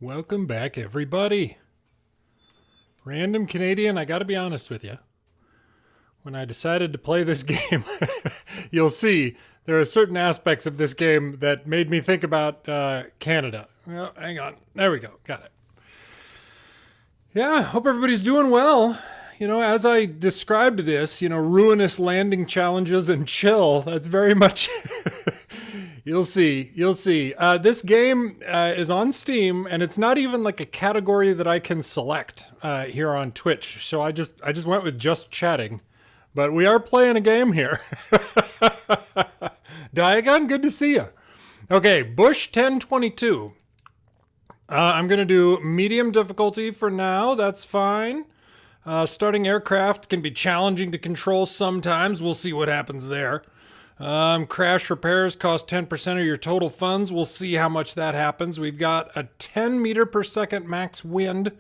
Welcome back, everybody. Random Canadian, I gotta be honest with you. When I decided to play this game, you'll see there are certain aspects of this game that made me think about Canada. Well, hang on. There we go. Got it. Yeah, hope everybody's doing well. You know, as I described this, ruinous landing challenges and chill, that's very much... You'll see. This game is on Steam, and it's not even like a category that I can select here on Twitch. So I just went with just chatting, but we are playing a game here. Diagon, good to see you. Okay, Bush 1022. I'm gonna do medium difficulty for now. That's fine. Starting aircraft can be challenging to control sometimes. We'll see what happens there. Crash repairs cost 10% of your total funds. We'll see how much that happens. We've got a 10 meter per second max wind,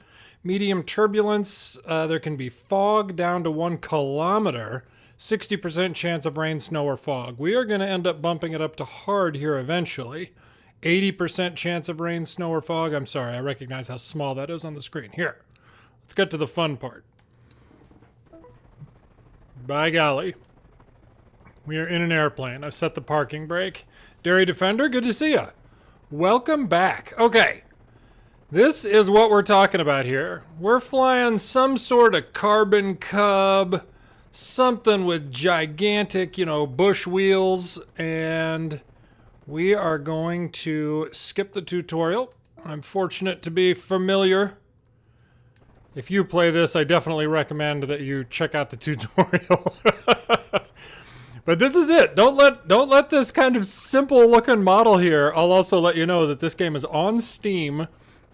medium turbulence. There can be fog down to 1 kilometer, 60% chance of rain, snow, or fog. We are going to end up bumping it up to hard here eventually. 80% chance of rain, snow, or fog. I'm sorry, I recognize how small that is on the screen. Here, let's get to the fun part. By golly. We are in an airplane. I've set the parking brake. Dairy Defender, good to see you. Welcome back. Okay, this is what we're talking about here. We're flying some sort of carbon cub, something with gigantic, bush wheels, and we are going to skip the tutorial. I'm fortunate to be familiar. If you play this, I definitely recommend that you check out the tutorial. But this is it. Don't let this kind of simple looking model here. I'll also let you know that this game is on Steam,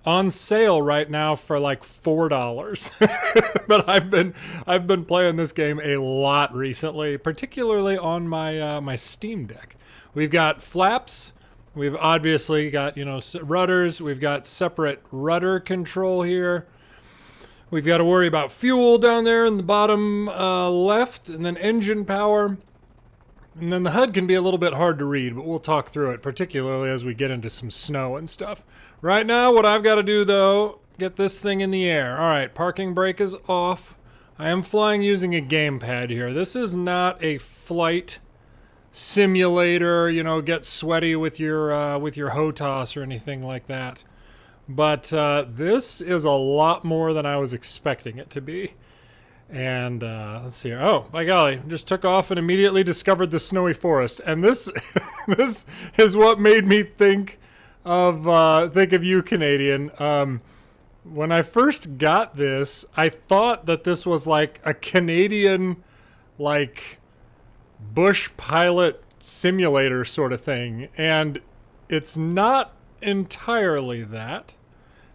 on sale right now for like $4. But I've been playing this game a lot recently, particularly on my Steam Deck. We've got flaps. We've obviously got rudders. We've got separate rudder control here. We've got to worry about fuel down there in the bottom left, and then engine power. And then the HUD can be a little bit hard to read, but we'll talk through it, particularly as we get into some snow and stuff. Right now, what I've got to do, though, get this thing in the air. All right, parking brake is off. I am flying using a gamepad here. This is not a flight simulator, get sweaty with your HOTAS or anything like that. But this is a lot more than I was expecting it to be. And let's see here. Oh, by golly, just took off and immediately discovered the snowy forest. And this this is what made me think of you, Canadian. When I first got this, I thought that this was like a Canadian bush pilot simulator sort of thing. And it's not entirely that.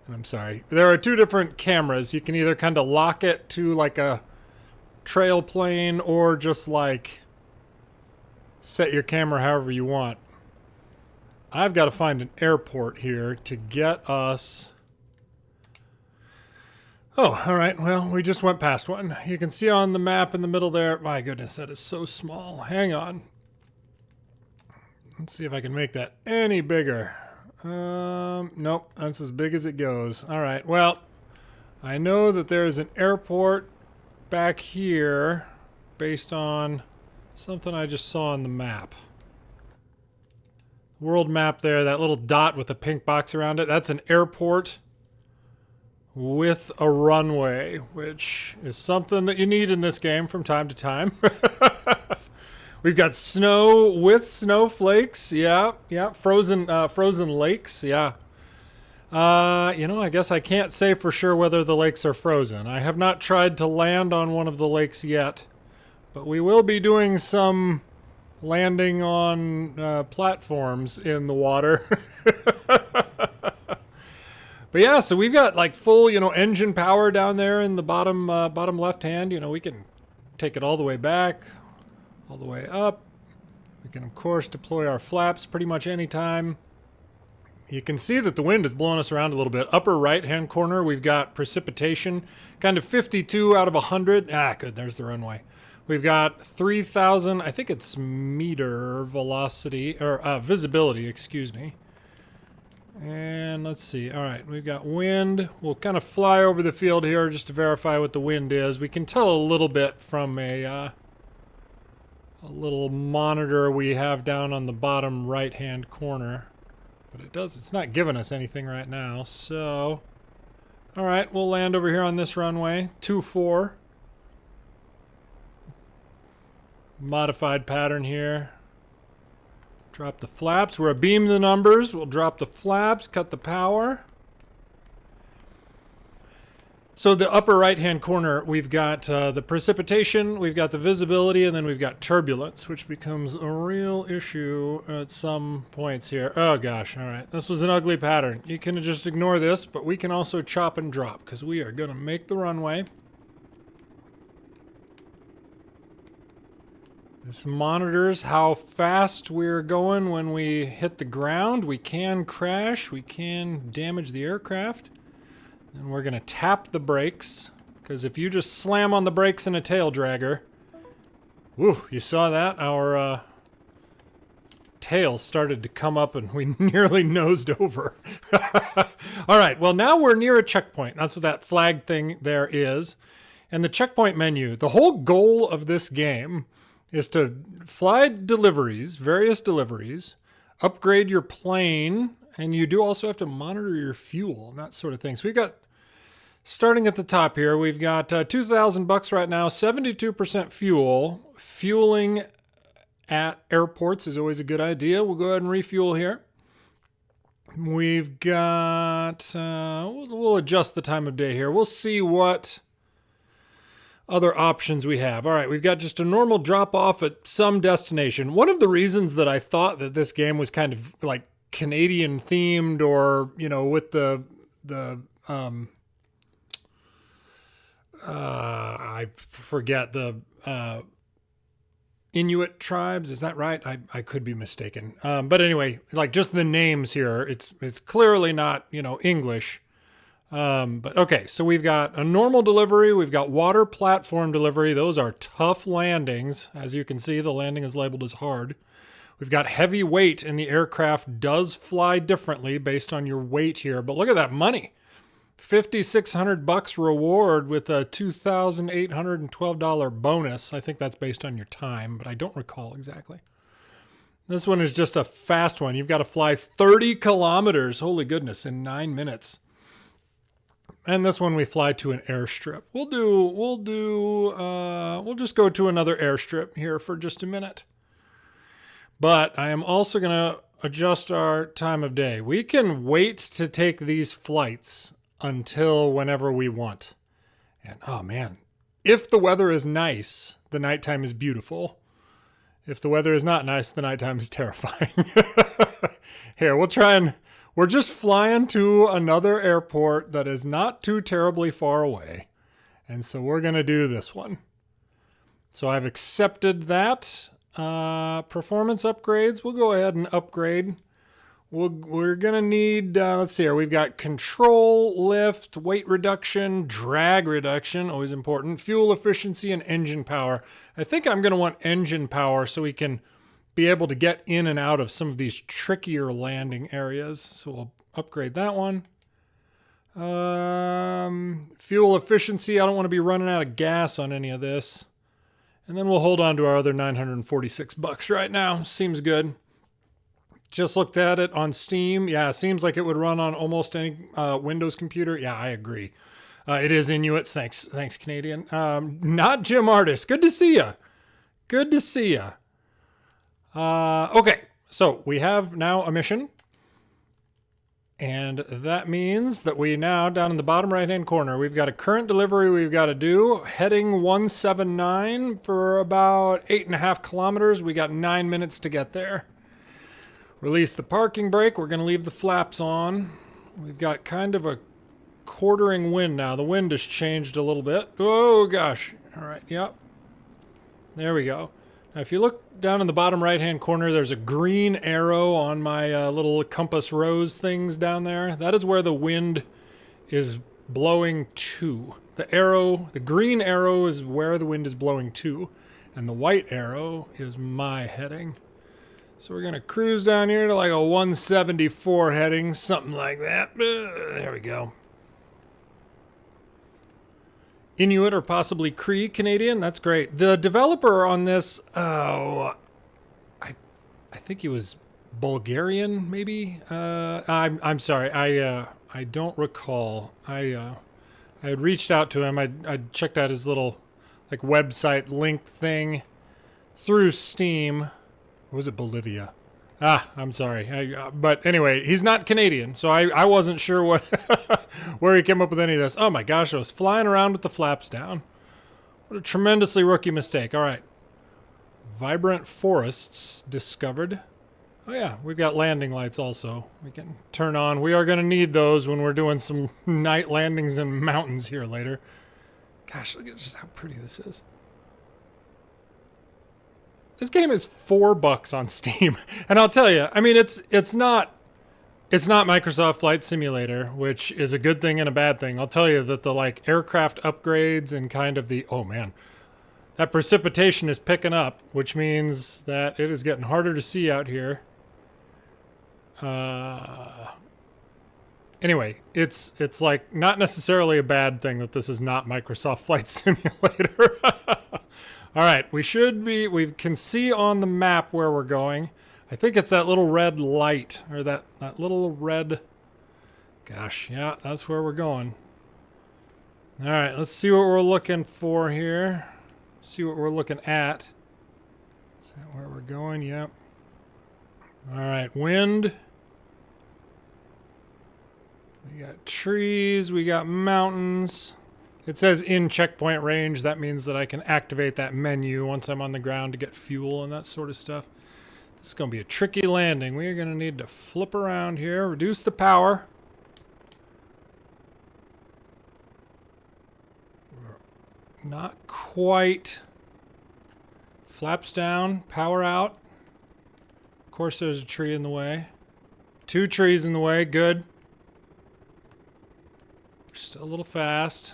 And I'm sorry. There are two different cameras. You can either kind of lock it to like a trail plane or just set your camera however you want. I've got to find an airport here to get us... Oh, all right. Well, we just went past one. You can see on the map in the middle there. My goodness, that is so small. Hang on. Let's see if I can make that any bigger. Nope, that's as big as it goes. All right, well, I know that there's an airport back here based on something I just saw on the map. World map there, that little dot with the pink box around it, that's an airport with a runway, which is something that you need in this game from time to time. We've got snow with snowflakes, yeah, frozen lakes, yeah. I guess I can't say for sure whether the lakes are frozen. I have not tried to land on one of the lakes yet, but we will be doing some landing on platforms in the water. But yeah, so we've got full, engine power down there in the bottom left hand. We can take it all the way back. All the way up. We can, of course, deploy our flaps pretty much any time. You can see that the wind is blowing us around a little bit. Upper right-hand corner, we've got precipitation, kind of 52 out of 100. Ah, good, there's the runway. We've got 3,000, I think it's meter velocity, or visibility, excuse me. And let's see. All right, we've got wind. We'll kind of fly over the field here just to verify what the wind is. We can tell a little bit from a little monitor we have down on the bottom right-hand corner. But it's not giving us anything right now. So, all right, we'll land over here on this runway. 2-4. Modified pattern here. Drop the flaps. We're abeam the numbers. We'll drop the flaps, cut the power. So the upper right-hand corner, we've got the precipitation, we've got the visibility, and then we've got turbulence, which becomes a real issue at some points here. Oh gosh, all right. This was an ugly pattern. You can just ignore this, but we can also chop and drop because we are going to make the runway. This monitors how fast we're going when we hit the ground. We can crash. We can damage the aircraft. And we're going to tap the brakes, because if you just slam on the brakes in a tail dragger, woo, you saw that? Our tail started to come up and we nearly nosed over. All right, well now we're near a checkpoint. That's what that flag thing there is. And the checkpoint menu, the whole goal of this game is to fly deliveries, various deliveries, upgrade your plane, and you do also have to monitor your fuel and that sort of thing. So we've got, starting at the top here, we've got $2,000 right now, 72% fuel. Fueling at airports is always a good idea. We'll go ahead and refuel here. We've got, we'll adjust the time of day here. We'll see what other options we have. All right, we've got just a normal drop off at some destination. One of the reasons that I thought that this game was kind of like Canadian themed, or you know, with the I forget the Inuit tribes, is that right? I could be mistaken. But anyway, like just the names here, it's clearly not, you know, English. But okay, so we've got a normal delivery, we've got water platform delivery. Those are tough landings. As you can see, the landing is labeled as hard. We've got heavy weight, and the aircraft does fly differently based on your weight here. But look at that money. $5,600 reward with a $2,812 bonus. I think that's based on your time, but I don't recall exactly. This one is just a fast one. You've got to fly 30 kilometers, holy goodness, in 9 minutes. And this one we fly to an airstrip. We'll just go to another airstrip here for just a minute. But I am also going to adjust our time of day. We can wait to take these flights until whenever we want. And oh man, if the weather is nice, the nighttime is beautiful. If the weather is not nice, the nighttime is terrifying. Here, we're just flying to another airport that is not too terribly far away. And so we're going to do this one. So I've accepted that. Performance upgrades. We'll go ahead and upgrade. We're going to need, let's see here. We've got control, lift, weight reduction, drag reduction, always important, fuel efficiency, and engine power. I think I'm going to want engine power so we can be able to get in and out of some of these trickier landing areas. So we'll upgrade that one. Fuel efficiency. I don't want to be running out of gas on any of this. And then we'll hold on to our other $946 right now. Seems good. Just looked at it on Steam. Yeah, seems like it would run on almost any Windows computer. Yeah, I agree. It is Inuits. Thanks, Canadian. Not Jim Artist. Good to see you. Good to see you. Okay, so we have now a mission. And that means that we now, down in the bottom right-hand corner, we've got a current delivery we've got to do. Heading 179 for about 8.5 kilometers. We got 9 minutes to get there. Release the parking brake. We're going to leave the flaps on. We've got kind of a quartering wind now. The wind has changed a little bit. Oh, gosh. All right, yep. There we go. Now, if you look down in the bottom right-hand corner, there's a green arrow on my little compass rose things down there. That is where the wind is blowing to. The green arrow is where the wind is blowing to, and the white arrow is my heading. So we're going to cruise down here to like a 174 heading, something like that. There we go. Inuit or possibly Cree Canadian. That's great. The developer on this, I think he was Bulgarian, maybe. I'm sorry. I don't recall. I had reached out to him. I checked out his little like website link thing through Steam. Or was it Bolivia? I'm sorry. But anyway, he's not Canadian, so I wasn't sure what where he came up with any of this. Oh my gosh, I was flying around with the flaps down. What a tremendously rookie mistake. All right. Vibrant forests discovered. Oh yeah, we've got landing lights also. We can turn on. We are going to need those when we're doing some night landings in mountains here later. Gosh, look at just how pretty this is. This game is $4 on Steam, and I'll tell you, I mean, it's not Microsoft Flight Simulator, which is a good thing and a bad thing. I'll tell you that the like aircraft upgrades and kind of the that precipitation is picking up, which means that it is getting harder to see out here. Anyway, it's like not necessarily a bad thing that this is not Microsoft Flight Simulator. All right, we can see on the map where we're going. I think it's that little red light, or that little red, gosh, yeah, that's where we're going. All right, let's see what we're looking for here. See what we're looking at. Is that where we're going? Yep. All right, wind. We got trees, we got mountains. It says in checkpoint range. That means that I can activate that menu once I'm on the ground to get fuel and that sort of stuff. This is going to be a tricky landing. We are going to need to flip around here, reduce the power. We're not quite. Flaps down, power out. Of course, there's a tree in the way. 2 trees in the way, good. Still a little fast.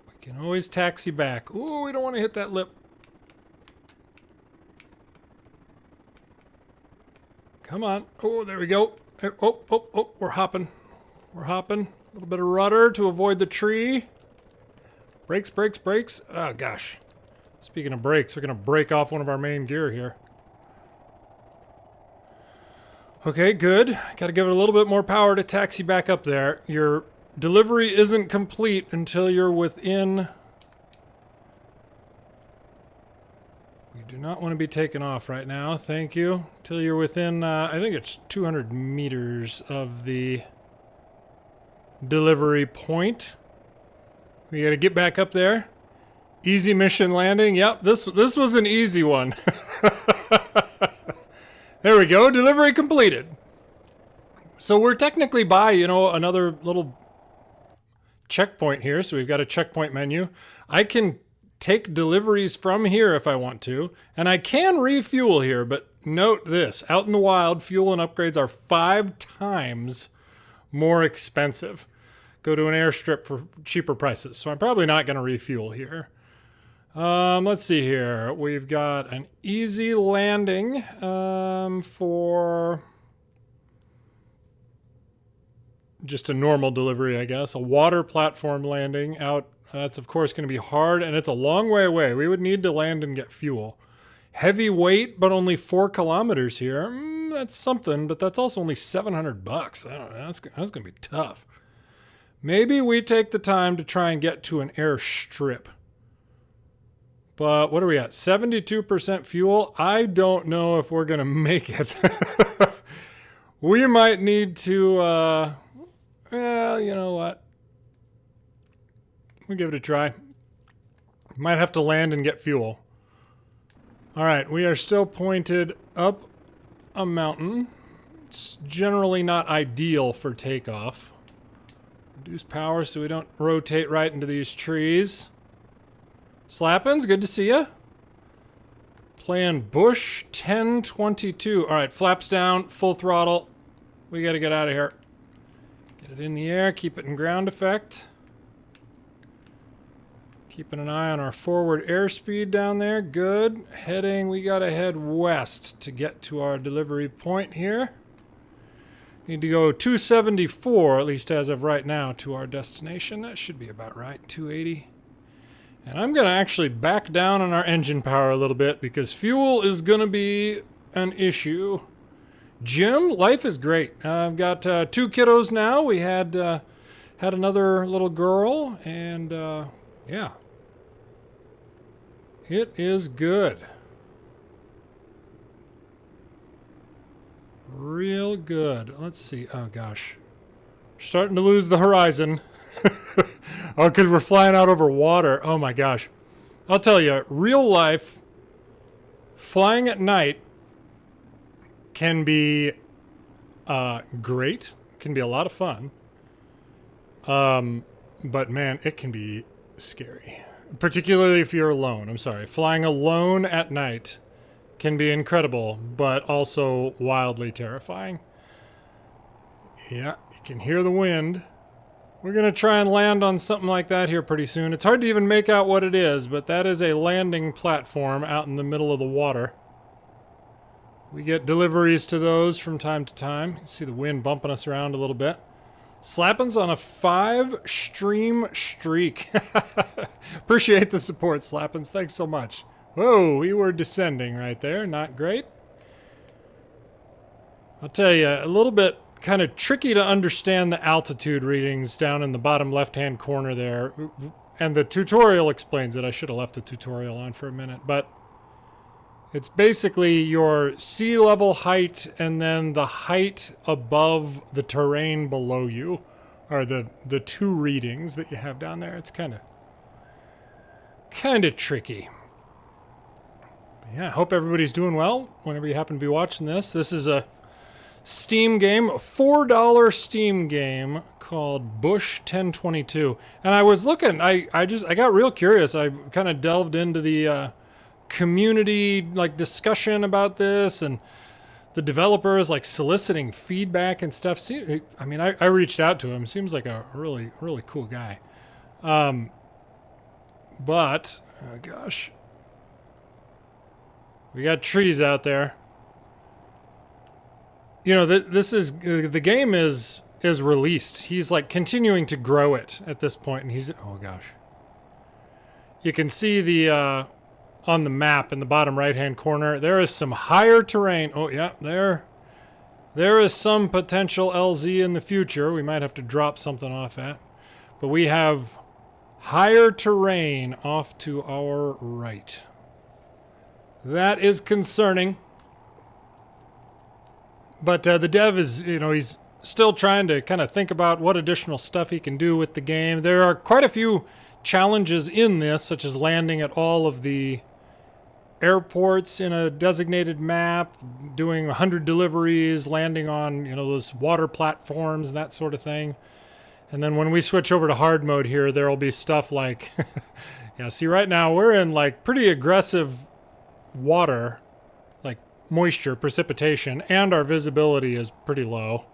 We can always taxi back. Ooh, we don't want to hit that lip. Come on. Oh, there we go. Oh, we're hopping. We're hopping. A little bit of rudder to avoid the tree. Brakes, brakes, brakes. Oh, gosh. Speaking of brakes, we're going to break off one of our main gear here. Okay, good. Got to give it a little bit more power to taxi back up there. Your delivery isn't complete until you're within... We do not want to be taken off right now. Thank you. Until you're within, I think it's 200 meters of the delivery point. We got to get back up there. Easy mission landing. Yep, this was an easy one. There we go. Delivery completed. So we're technically by, another little checkpoint here. So we've got a checkpoint menu. I can take deliveries from here if I want to, and I can refuel here, but note this. Out in the wild, fuel and upgrades are 5 times more expensive. Go to an airstrip for cheaper prices. So I'm probably not going to refuel here. Let's see here. We've got an easy landing for just a normal delivery, I guess. A water platform landing out. That's, of course, going to be hard, and it's a long way away. We would need to land and get fuel. Heavy weight, but only 4 kilometers here. That's something, but that's also only $700. I don't know. That's going to be tough. Maybe we take the time to try and get to an airstrip. But what are we at? 72% fuel? I don't know if we're going to make it. We might need to, well, you know what? We'll give it a try. Might have to land and get fuel. All right, we are still pointed up a mountain. It's generally not ideal for takeoff. Reduce power so we don't rotate right into these trees. Slappins, good to see ya. Playing Bush 1022. All right, flaps down, full throttle. We got to get out of here. Get it in the air, keep it in ground effect. Keeping an eye on our forward airspeed down there. Good. Heading, we got to head west to get to our delivery point here. Need to go 274, at least as of right now, to our destination. That should be about right, 280. And I'm going to actually back down on our engine power a little bit because fuel is going to be an issue. Jim, life is great. I've got 2 kiddos now. We had another little girl, and yeah. It is good. Real good. Let's see. Oh, gosh. Starting to lose the horizon. Oh, because we're flying out over water. Oh, my gosh. I'll tell you, real life, flying at night can be great. Can be a lot of fun. But, man, it can be scary. Particularly if you're alone. I'm sorry. Flying alone at night can be incredible, but also wildly terrifying. Yeah, you can hear the wind. We're going to try and land on something like that here pretty soon. It's hard to even make out what it is, but that is a landing platform out in the middle of the water. We get deliveries to those from time to time. You can see the wind bumping us around a little bit. Slappin's on a 5-stream streak. Appreciate the support, Slappins. Thanks so much. Whoa, we were descending right there. Not great. I'll tell you, a little bit kind of tricky to understand the altitude readings down in the bottom left-hand corner there. And the tutorial explains it. I should have left the tutorial on for a minute. But it's basically your sea level height and then the height above the terrain below you are the 2 readings that you have down there. It's kind of tricky. Yeah, I hope everybody's doing well whenever you happen to be watching this. This is a Steam game, a $4 Steam game called Bush 1022. And I was looking, I got real curious. I kind of delved into the community discussion about this, and the developers soliciting feedback and stuff. See, I mean, I reached out to him. Seems like a really, really cool guy. But oh gosh, we got trees out there. You know, this is the game is released. He's continuing to grow it at this point, and he's oh gosh. You can see the on the map in the bottom right-hand corner, there is some higher terrain. Oh, yeah, there is some potential LZ in the future. We might have to drop something off at. But we have higher terrain off to our right. That is concerning. But the dev is, he's still trying to kind of think about what additional stuff he can do with the game. There are quite a few challenges in this, such as landing at all of the airports in a designated map, doing 100 deliveries, landing on, those water platforms and that sort of thing. And then when we switch over to hard mode here, there will be stuff like, yeah, see right now we're in pretty aggressive water, moisture, precipitation, and our visibility is pretty low.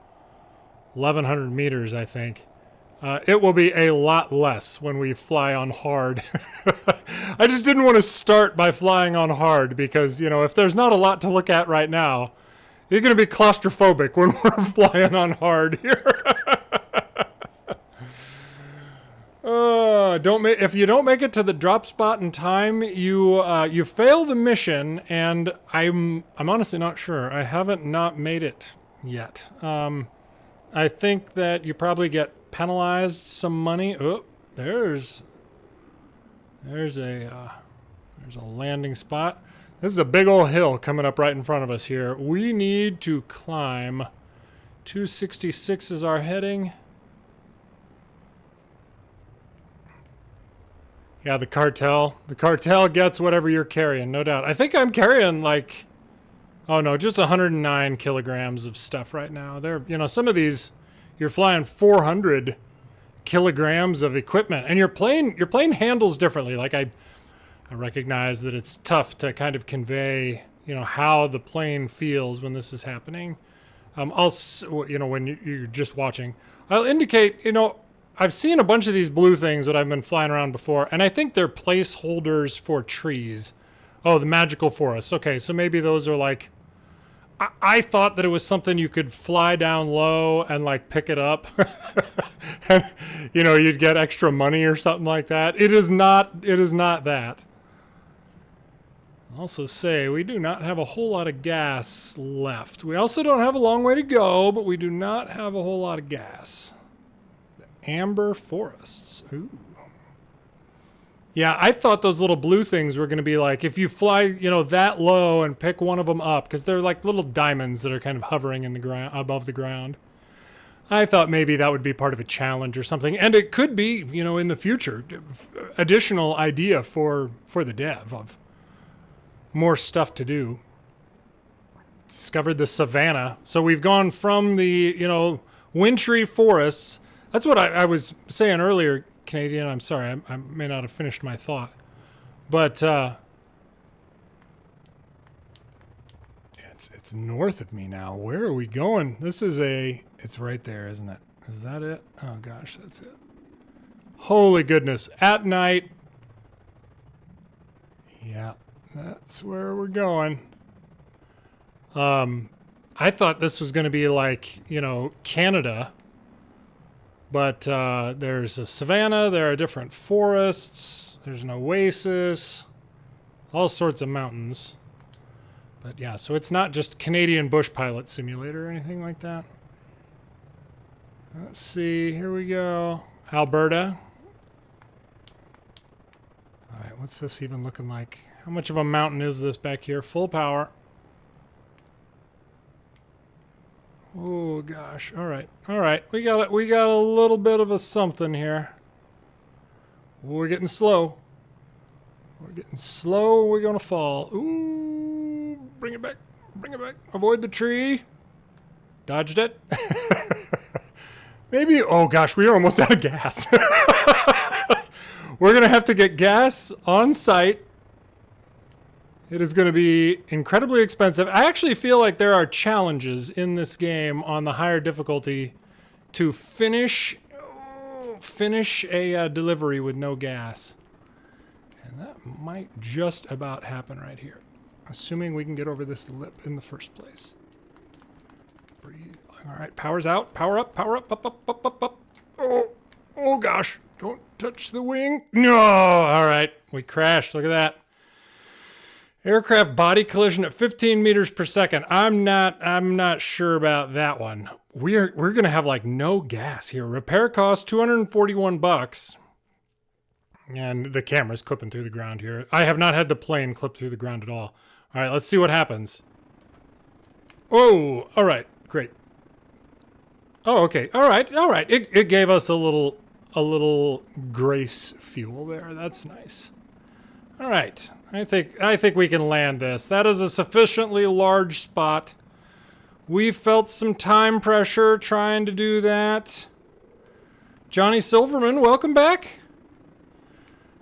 1,100 meters, I think. It will be a lot less when we fly on hard. I just didn't want to start by flying on hard because, if there's not a lot to look at right now, you're going to be claustrophobic when we're flying on hard here. If you don't make it to the drop spot in time, you fail the mission, and I'm honestly not sure. I haven't not made it yet. I think that you probably get penalized some money. Oh, there's a landing spot. This is a big old hill coming up right in front of us here. We need to climb. 266 is our heading. Yeah, the cartel. The cartel gets whatever you're carrying, no doubt. I think I'm carrying oh no, just 109 kilograms of stuff right now. Some of these, you're flying 400 kilograms of equipment, and your plane handles differently. I recognize that it's tough to kind of convey, how the plane feels when this is happening. When you're just watching, I'll indicate, I've seen a bunch of these blue things that I've been flying around before, and I think they're placeholders for trees. Oh, the magical forests. Okay, so maybe those are like... I thought that it was something you could fly down low and like pick it up. And, you know, you'd get extra money or something like that. It is not that. I'll also say we do not have a whole lot of gas left. We also don't have a long way to go, but we do not have a whole lot of gas. The amber forests. Ooh. Yeah, I thought those little blue things were going to be like, if you fly, you know, that low and pick one of them up, because they're like little diamonds that are kind of hovering in the ground, above the ground. I thought maybe that would be part of a challenge or something, and it could be, you know, in the future, additional idea for the dev of more stuff to do. Discovered the savanna, so we've gone from the, you know, wintry forests. That's what I was saying earlier. Canadian, I'm sorry, I may not have finished my thought. But it's north of me now. Where are we going? This is it's right there, isn't it? Is that it? Oh gosh, that's it. Holy goodness. At night. Yeah, that's where we're going. I thought this was going to be like, you know, Canada. But there's a savanna, there are different forests, there's an oasis, all sorts of mountains. But yeah, so it's not just Canadian Bush Pilot Simulator or anything like that. Let's see, here we go. Alberta. All right, what's this even looking like? How much of a mountain is this back here? Full power. Oh gosh! All right. We got a little bit of a something here. We're getting slow. We're gonna fall. Ooh! Bring it back. Avoid the tree. Dodged it. Maybe. Oh gosh, we are almost out of gas. We're gonna have to get gas on site. It is going to be incredibly expensive. I actually feel like there are challenges in this game on the higher difficulty to finish a delivery with no gas. And that might just about happen right here. Assuming we can get over this lip in the first place. Breathe. All right, power's out. Power up, up. Oh gosh. Don't touch the wing. No. All right, we crashed. Look at that. Aircraft body collision at 15 meters per second. I'm not sure about that one. We're gonna have like no gas here. Repair cost $241, and the camera's clipping through the ground here. I have not had the plane clip through the ground at all. All right, let's see what happens. Oh, all right, great. Oh, okay, all right. It gave us a little grace fuel there. That's nice. All right. I think we can land this. That is a sufficiently large spot. We felt some time pressure trying to do that. Johnny Silverman, welcome back.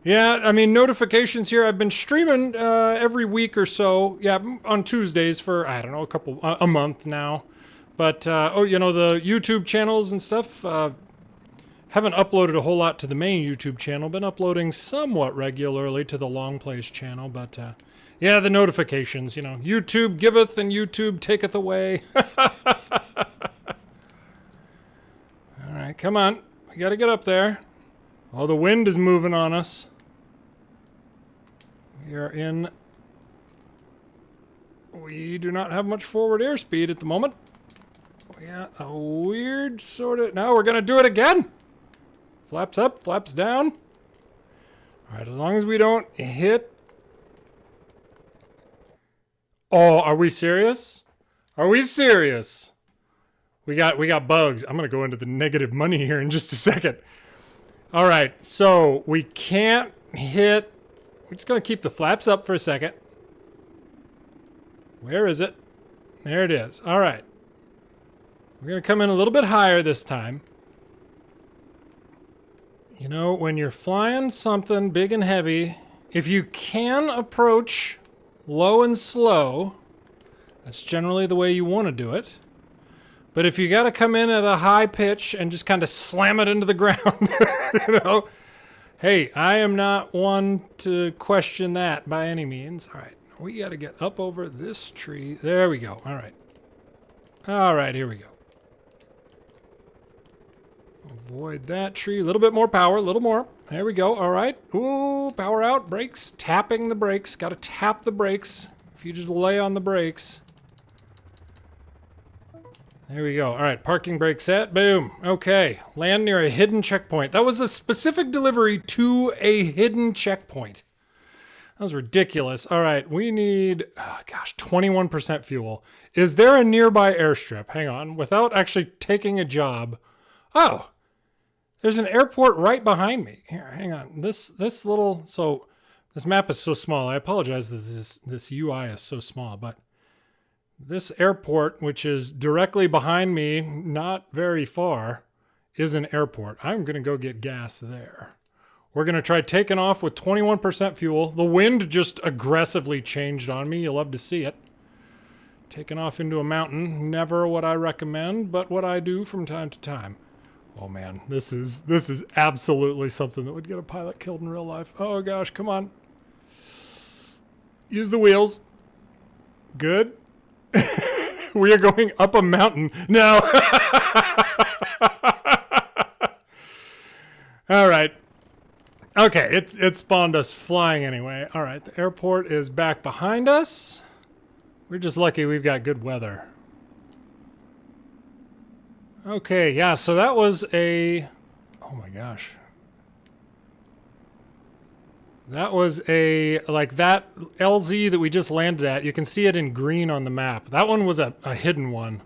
Yeah, I mean, notifications here. I've been streaming every week or so. Yeah, on Tuesdays for, I don't know, a month now. But, oh, you know, the YouTube channels and stuff, haven't uploaded a whole lot to the main YouTube channel. Been uploading somewhat regularly to the Long Plays channel, but yeah, the notifications, you know. YouTube giveth and YouTube taketh away. All right, come on. We got to get up there. Oh, the wind is moving on us. We do not have much forward airspeed at the moment. We got a weird sort of... Now we're going to do it again. Flaps up, flaps down. All right, as long as we don't hit... Oh, are we serious? Are we serious? We got bugs. I'm going to go into the negative money here in just a second. All right, so we can't hit... We're just going to keep the flaps up for a second. Where is it? There it is. All right. We're going to come in a little bit higher this time. You know, when you're flying something big and heavy, if you can approach low and slow, that's generally the way you want to do it. But if you got to come in at a high pitch and just kind of slam it into the ground, you know, hey, I am not one to question that by any means. All right, we got to get up over this tree. There we go. All right. All right, here we go. Avoid that tree. A little bit more power, a little more. There we go. All right. Ooh, power out. Brakes. Tapping the brakes. Got to tap the brakes. If you just lay on the brakes. There we go. All right, parking brake set. Boom. Okay, land near a hidden checkpoint. That was a specific delivery to a hidden checkpoint. That was ridiculous. All right, we need, oh gosh, 21% fuel. Is there a nearby airstrip? Hang on, without actually taking a job. Oh, there's an airport right behind me. Here, hang on. This little, so this map is so small. I apologize that this UI is so small, but this airport, which is directly behind me, not very far, is an airport. I'm going to go get gas there. We're going to try taking off with 21% fuel. The wind just aggressively changed on me. You'll love to see it. Taking off into a mountain. Never what I recommend, but what I do from time to time. Oh man, this is absolutely something that would get a pilot killed in real life. Oh gosh, come on. Use the wheels. Good. We are going up a mountain. No. All right. Okay, it spawned us flying anyway. All right, the airport is back behind us. We're just lucky we've got good weather. Okay, yeah, so that was a... Oh my gosh. That was a, like that LZ that we just landed at, you can see it in green on the map. That one was a hidden one.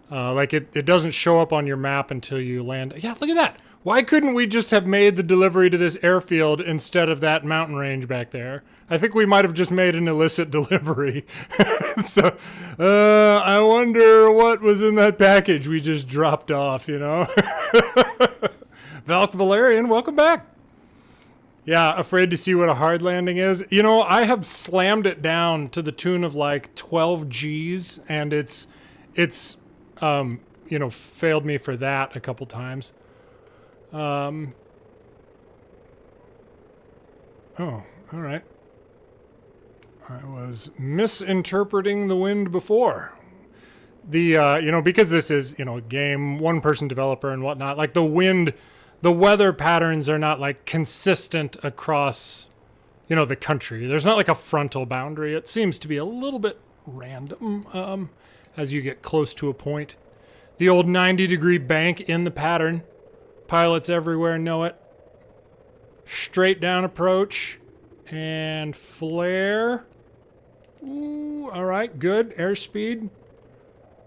Like it doesn't show up on your map until you land. Yeah, look at that. Why couldn't we just have made the delivery to this airfield instead of that mountain range back there? I think we might have just made an illicit delivery. So, I wonder what was in that package we just dropped off, you know? Valk Valerian, welcome back. Yeah, afraid to see what a hard landing is. You know, I have slammed it down to the tune of like 12 G's, and it's you know, failed me for that a couple times. Oh, all right. I was misinterpreting the wind before. The, you know, because this is, you know, a game, one-person developer and whatnot, like the wind... The weather patterns are not like consistent across, you know, the country. There's not like a frontal boundary. It seems to be a little bit random as you get close to a point. The old 90-degree bank in the pattern. Pilots everywhere know it. Straight down approach and flare. Ooh, all right, good. Airspeed.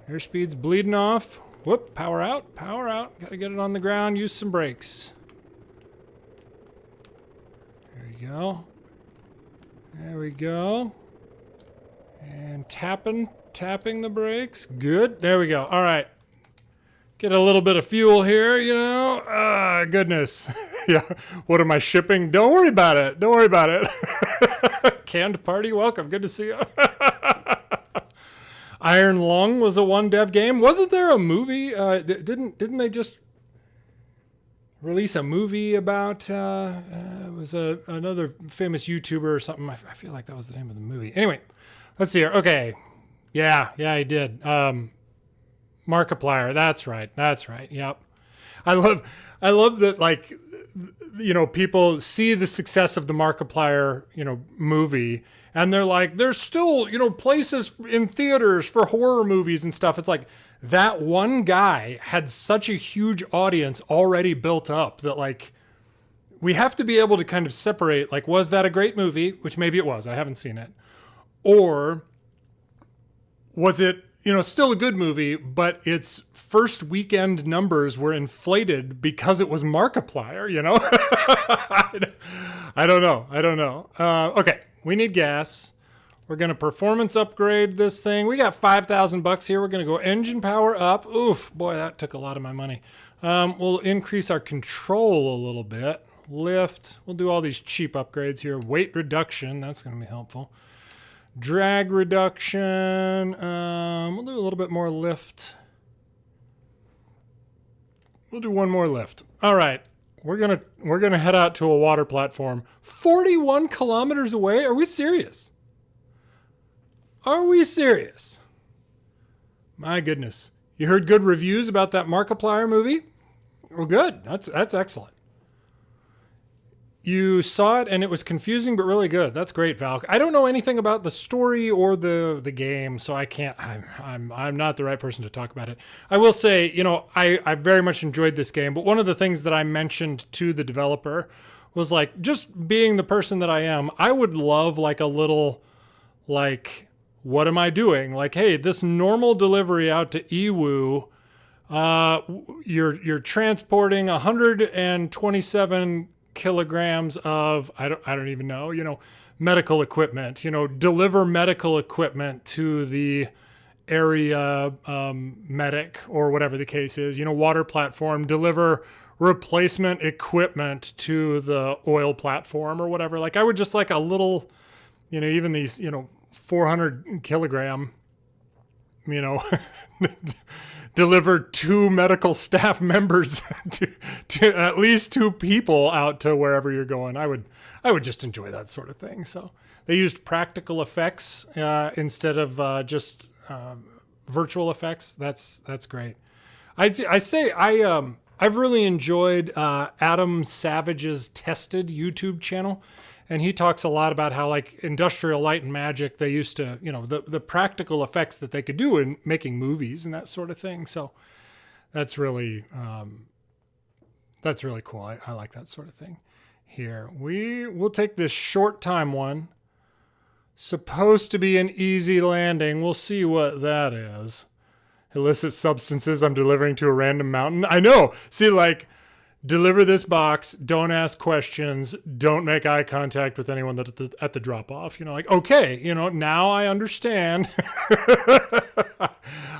Airspeed's bleeding off. Whoop, power out, power out. Gotta get it on the ground, use some brakes. There we go. There we go. And tapping the brakes. Good, there we go. All right. Get a little bit of fuel here, you know. Ah, goodness. Yeah, what am I shipping? Don't worry about it, don't worry about it. Canned party, welcome, good to see you. Iron Lung was a one dev game. Wasn't there a movie? Didn't they just release a movie about? It was another famous YouTuber or something. I feel like that was the name of the movie. Anyway, let's see here. Okay, yeah, I did. Markiplier. That's right. Yep. I love that. Like, you know, people see the success of the Markiplier, you know, movie. And they're like, there's still, you know, places in theaters for horror movies and stuff. It's like that one guy had such a huge audience already built up that, like, we have to be able to kind of separate, like, was that a great movie? Which maybe it was. I haven't seen it. Or was it, you know, still a good movie, but its first weekend numbers were inflated because it was Markiplier, you know? I don't know. Okay. We need gas. We're going to performance upgrade this thing. We got $5,000 here. We're going to go engine power up. Oof, boy, that took a lot of my money. We'll increase our control a little bit. Lift. We'll do all these cheap upgrades here. Weight reduction. That's going to be helpful. Drag reduction. We'll do a little bit more lift. We'll do one more lift. All right. We're gonna head out to a water platform 41 kilometers away. Are we serious? Are we serious? My goodness. You heard good reviews about that Markiplier movie? Well, good. That's excellent. You saw it and it was confusing but really good. That's great, Val. I don't know anything about the story or the game, so I can't. I'm not the right person to talk about it. I will say, you know, I very much enjoyed this game, but one of the things that I mentioned to the developer was like, just being the person that I am, I would love like a little, like, what am I doing? Like, hey, this normal delivery out to Iwu, you're transporting 127 kilograms of I don't even know, you know, medical equipment, you know, deliver medical equipment to the area medic or whatever the case is, you know, water platform, deliver replacement equipment to the oil platform or whatever. Like I would just like a little, you know, even these, you know, 400 kilogram, you know, deliver 2 medical staff members to at least 2 people out to wherever you're going. I would just enjoy that sort of thing. So they used practical effects instead of just virtual effects. That's great. I've really enjoyed Adam Savage's Tested YouTube channel. And he talks a lot about how, like, Industrial Light and Magic, they used to, you know, the practical effects that they could do in making movies and that sort of thing. So that's really cool. I like that sort of thing. Here, we'll take this short time one. Supposed to be an easy landing. We'll see what that is. Illicit substances I'm delivering to a random mountain. I know. See, like, deliver this box, don't ask questions, don't make eye contact with anyone at the drop-off. You know, like, okay, you know, now I understand.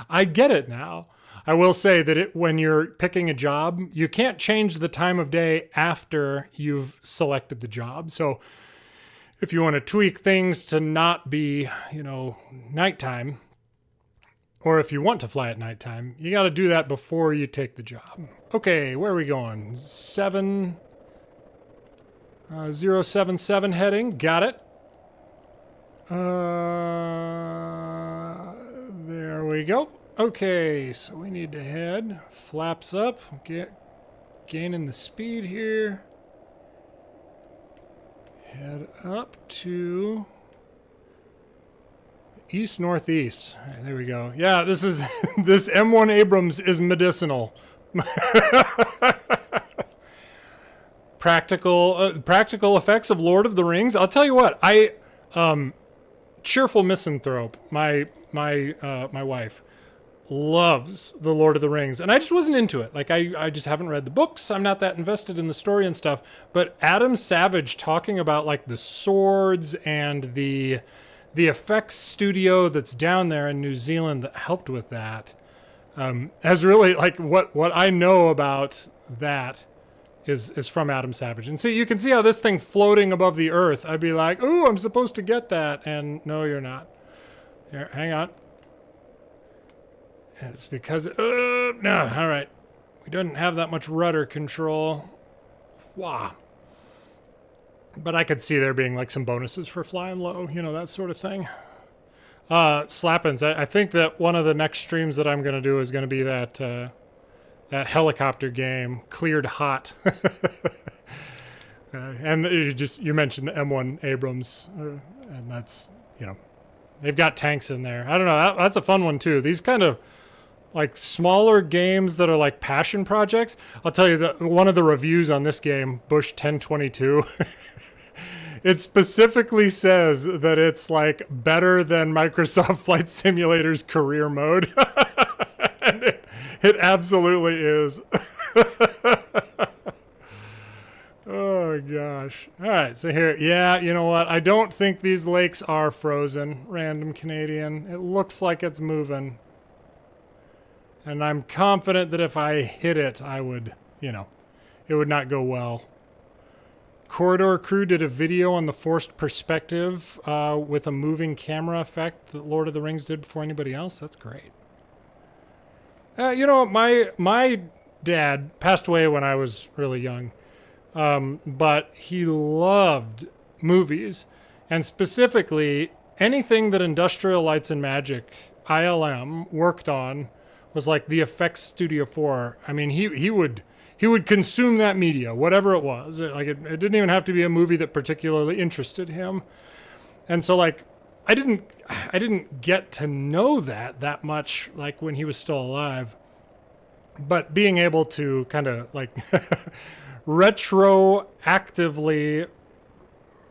I get it now. I will say that when you're picking a job, you can't change the time of day after you've selected the job. So if you want to tweak things to not be, you know, nighttime, or if you want to fly at nighttime, you got to do that before you take the job. Okay, where are we going? 077 heading. Got it. There we go. Okay, so we need to head. Flaps up. Gaining the speed here. Head up to east-northeast. Right, there we go. Yeah, this M1 Abrams is medicinal. Practical effects of Lord of the Rings. I'll tell you what. Cheerful misanthrope. My wife loves the Lord of the Rings, and I just wasn't into it. Like I just haven't read the books. I'm not that invested in the story and stuff. But Adam Savage talking about like the swords and the effects studio that's down there in New Zealand that helped with that has really, like, what I know about that is from Adam Savage. And see, you can see how this thing floating above the earth, I'd be like, oh, I'm supposed to get that. And no, you're not. Here, hang on. And it's because, no, all right. We don't have that much rudder control. Wow. But I could see there being like some bonuses for flying low, you know, that sort of thing. Slappins, I think that one of the next streams that I'm going to do is going to be that helicopter game, Cleared Hot. And you mentioned the M1 Abrams, and that's, you know, they've got tanks in there. I don't know, that's a fun one too. These kind of like smaller games that are like passion projects. I'll tell you that one of the reviews on this game, Bush 1022, it specifically says that it's like better than Microsoft Flight Simulator's career mode. And it absolutely is. Oh gosh. All right, so here, yeah, you know what? I don't think these lakes are frozen, random Canadian. It looks like it's moving. And I'm confident that if I hit it, I would, you know, it would not go well. Corridor Crew did a video on the forced perspective with a moving camera effect that Lord of the Rings did before anybody else. That's great. You know, my dad passed away when I was really young, but he loved movies, and specifically anything that Industrial Lights and Magic ILM worked on was like the effects studio for. I mean, he would consume that media, whatever it was. Like it didn't even have to be a movie that particularly interested him. And so like I didn't get to know that much like when he was still alive. But being able to kind of like retroactively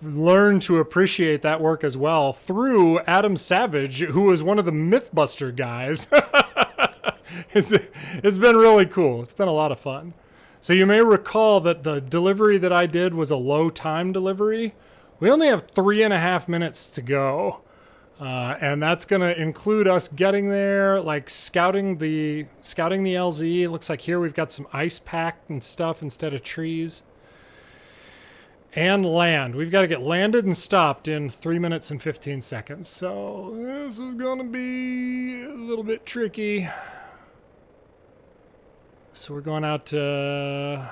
learn to appreciate that work as well through Adam Savage, who was one of the Mythbuster guys. It's been really cool. It's been a lot of fun. So you may recall that the delivery that I did was a low time delivery. We only have 3.5 minutes to go. And that's going to include us getting there, like scouting the LZ. It looks like here we've got some ice pack and stuff instead of trees. And land. We've got to get landed and stopped in 3 minutes and 15 seconds. So this is going to be a little bit tricky. So we're going out to...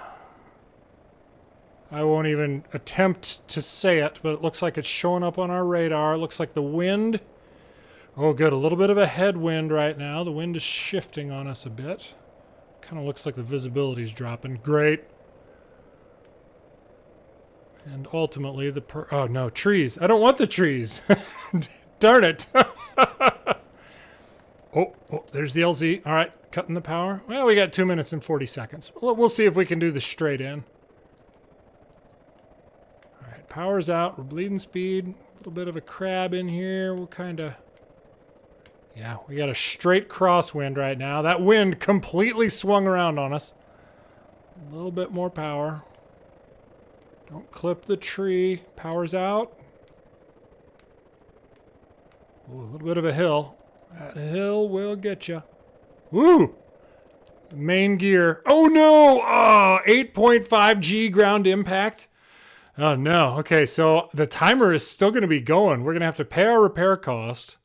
I won't even attempt to say it, but it looks like it's showing up on our radar. It looks like the wind... Oh, good. A little bit of a headwind right now. The wind is shifting on us a bit. Kind of looks like the visibility's dropping. Great. And ultimately, oh, no, trees. I don't want the trees. Darn it. Oh, there's the LZ. All right, cutting the power. Well, we got 2 minutes and 40 seconds. We'll see if we can do this straight in. All right, power's out. We're bleeding speed. A little bit of a crab in here. We'll kind of... Yeah, we got a straight crosswind right now. That wind completely swung around on us. A little bit more power. Don't clip the tree. Power's out. Ooh, a little bit of a hill. That hill will get you. Woo! Main gear. Oh no! Oh, 8.5 G ground impact. Oh no. Okay, so the timer is still going to be going. We're going to have to pay our repair cost.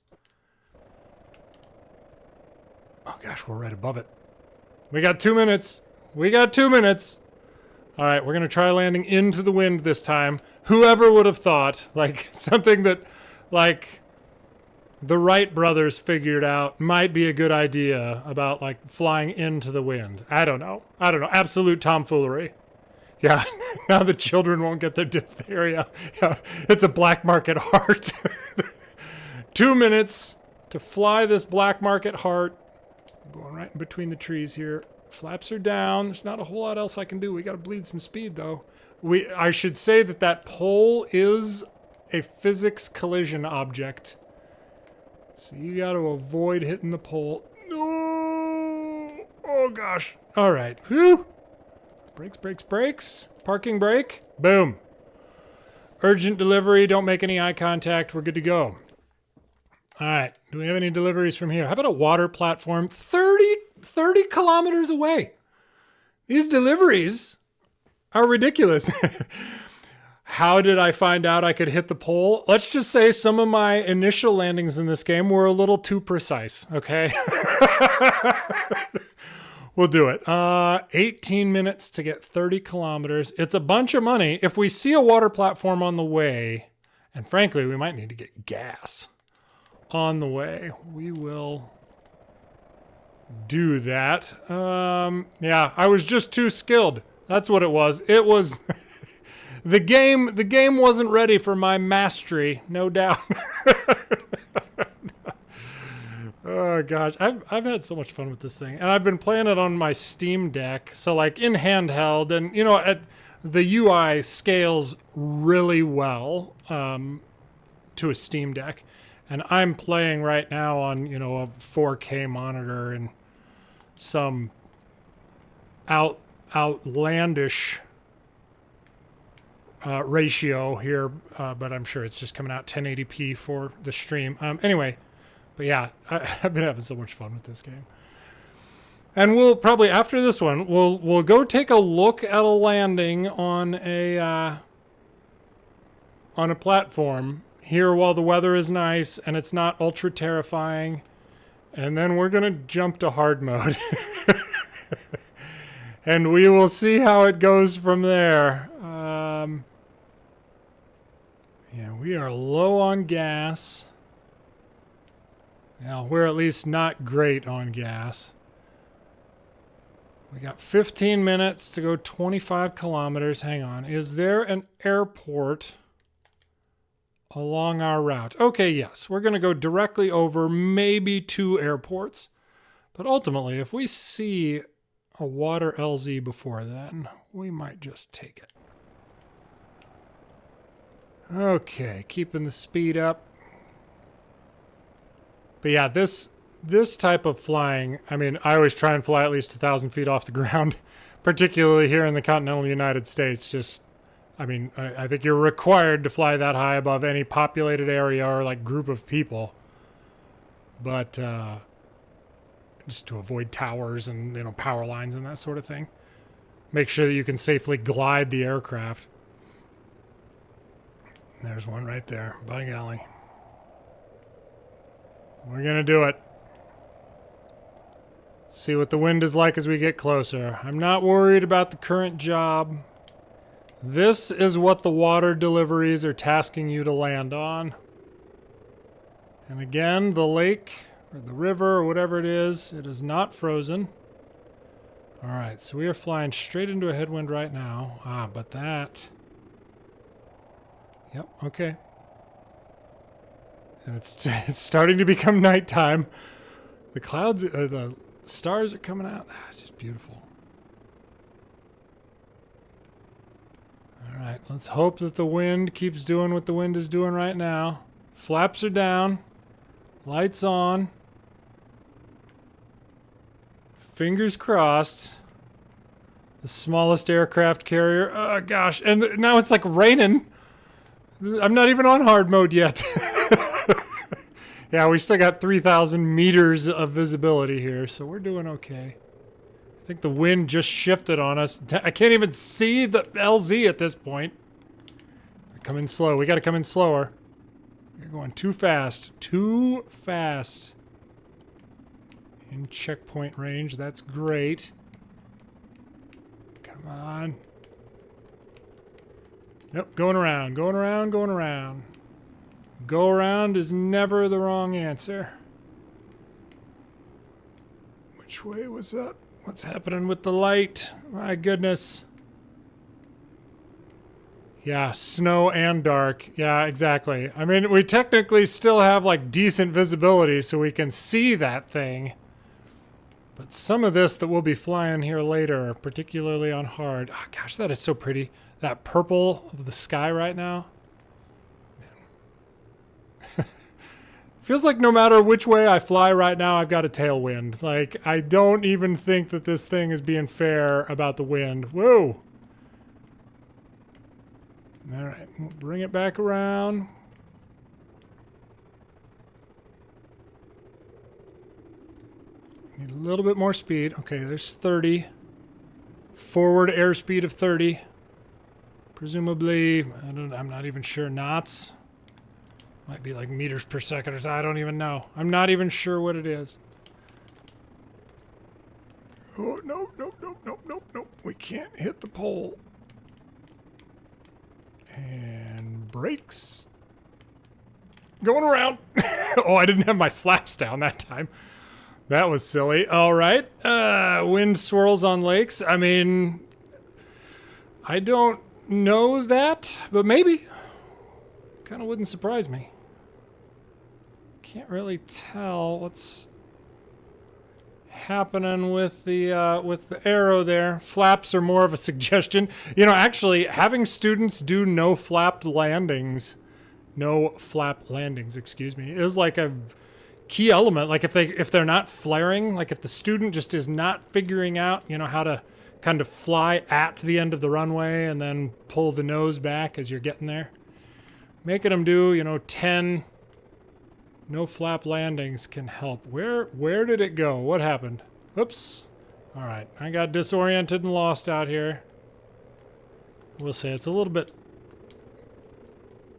Oh gosh, we're right above it. We got 2 minutes. We got 2 minutes. All right, we're going to try landing into the wind this time. Whoever would have thought, like, something that, like, the Wright brothers figured out might be a good idea about, like, flying into the wind. I don't know. Absolute tomfoolery. Yeah, now the children won't get their diphtheria. Yeah, it's a black market heart. 2 minutes to fly this black market heart. Going right in between the trees here. Flaps are down. There's not a whole lot else I can do. We got to bleed some speed, though. I should say that pole is a physics collision object. So you got to avoid hitting the pole. No! Oh, gosh. All right. Whew. Brakes. Parking brake. Boom. Urgent delivery. Don't make any eye contact. We're good to go. All right. Do we have any deliveries from here? How about a water platform 30 kilometers away? These deliveries are ridiculous. How did I find out I could hit the pole? Let's just say some of my initial landings in this game were a little too precise, okay? We'll do it. 18 minutes to get 30 kilometers. It's a bunch of money. If we see a water platform on the way, and frankly, we might need to get gas on the way, we will do that. Yeah, I was just too skilled. That's what it was. It was the game wasn't ready for my mastery, no doubt. Oh gosh, I've had so much fun with this thing, and I've been playing it on my Steam Deck, so like in handheld, and you know, the UI scales really well to a Steam Deck. And I'm playing right now on, you know, a 4K monitor and some outlandish ratio here, but I'm sure it's just coming out 1080p for the stream. Anyway, but yeah, I've been having so much fun with this game. And we'll probably, after this one, we'll go take a look at a landing on a platform here while the weather is nice and it's not ultra terrifying, and then we're gonna jump to hard mode. And we will see how it goes from there. Yeah, we are low on gas. Yeah, we're at least not great on gas. We got 15 minutes to go 25 kilometers. Hang on. Is there an airport along our route? Okay, yes. We're going to go directly over maybe 2 airports. But ultimately, if we see a water LZ before then, we might just take it. Okay, keeping the speed up. But yeah, this type of flying, I mean, I always try and fly at least 1,000 feet off the ground, particularly here in the continental United States. Just, I mean, I think you're required to fly that high above any populated area or like group of people. But just to avoid towers and, you know, power lines and that sort of thing. Make sure that you can safely glide the aircraft. There's one right there. By golly. We're going to do it. See what the wind is like as we get closer. I'm not worried about the current job. This is what the water deliveries are tasking you to land on. And again, the lake or the river or whatever it is not frozen. All right, so we are flying straight into a headwind right now. But that... Yep, okay. And it's starting to become nighttime. The clouds, the stars are coming out. It's just beautiful. All right, let's hope that the wind keeps doing what the wind is doing right now. Flaps are down. Lights on. Fingers crossed. The smallest aircraft carrier. Oh, gosh. And now it's like raining. I'm not even on hard mode yet. Yeah, we still got 3,000 meters of visibility here, so we're doing okay. I think the wind just shifted on us. I can't even see the LZ at this point. Come in slow. We got to come in slower. You're going too fast. Too fast. In checkpoint range. That's great. Come on. Nope, going around, going around, going around. Go around is never the wrong answer. Which way was that? What's happening with the light? My goodness. Yeah, snow and dark. Yeah, exactly. I mean, we technically still have like decent visibility so we can see that thing. But some of this that we'll be flying here later, particularly on hard. Oh, gosh, that is so pretty. That purple of the sky right now. Man. Feels like no matter which way I fly right now, I've got a tailwind. Like, I don't even think that this thing is being fair about the wind. Whoa. All right, we'll bring it back around. Need a little bit more speed. Okay, there's 30. Forward airspeed of 30. Presumably, I'm not even sure, knots. Might be like meters per second or so. I don't even know. I'm not even sure what it is. Oh, no, no, no, no, no, no. We can't hit the pole. And brakes. Going around. Oh, I didn't have my flaps down that time. That was silly. All right. Wind swirls on lakes. I mean, I don't know that, but maybe. Kind of wouldn't surprise me. Can't really tell what's happening with the arrow there. Flaps are more of a suggestion. You know, actually, having students do no flap landings, excuse me, is like a key element. Like if they're not flaring, like if the student just is not figuring out, you know, how to kind of fly at the end of the runway and then pull the nose back as you're getting there. Making them do, you know, 10 no flap landings can help. Where did it go? What happened? Oops. All right, I got disoriented and lost out here. We'll say it's a little bit...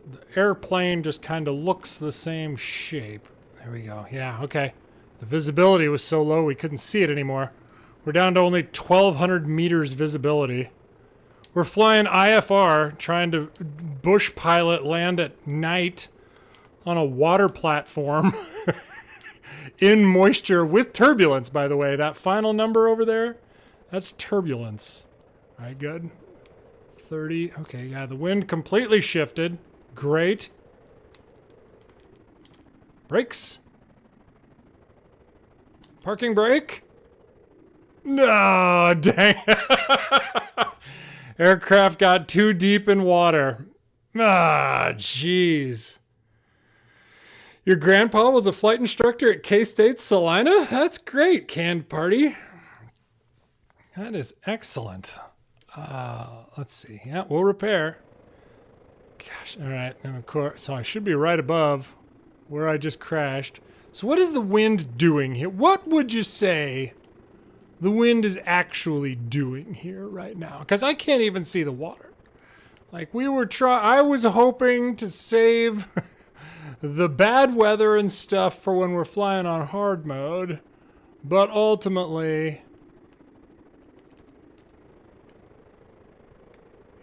The airplane just kind of looks the same shape. There we go. Yeah, okay. The visibility was so low we couldn't see it anymore. We're down to only 1,200 meters visibility. We're flying IFR, trying to bush pilot land at night on a water platform in moisture with turbulence, by the way. That final number over there, that's turbulence. All right, good. 30. Okay, yeah, the wind completely shifted. Great. Brakes. Parking brake. No, dang. Aircraft got too deep in water. Ah, jeez. Your grandpa was a flight instructor at K-State Salina? That's great, canned party. That is excellent. Let's see. Yeah, we'll repair. Gosh, all right. And of course, so I should be right above where I just crashed. So what is the wind doing here? What would you say the wind is actually doing here right now? Because I can't even see the water. Like I was hoping to save the bad weather and stuff for when we're flying on hard mode. But ultimately,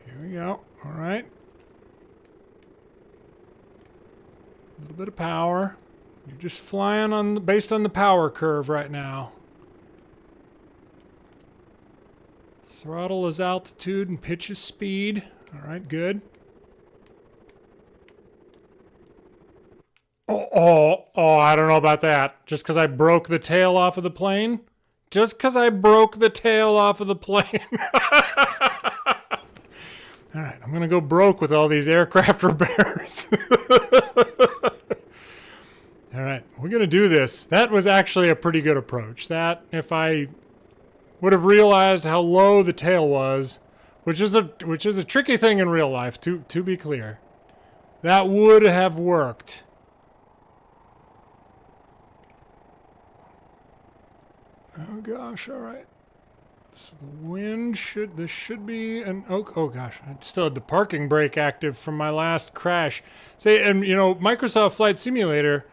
here we go. All right. A little bit of power. You're just flying based on the power curve right now. Throttle is altitude and pitch is speed. All right, good. Oh, I don't know about that. Just because I broke the tail off of the plane? Just because I broke the tail off of the plane. All right, I'm going to go broke with all these aircraft repairs. All right, we're going to do this. That was actually a pretty good approach. That, if I would have realized how low the tail was, which is a tricky thing in real life, to be clear, that would have worked. Oh gosh, all right. So the wind this should be an, oh gosh, I still had the parking brake active from my last crash. Say, and you know, Microsoft Flight Simulator,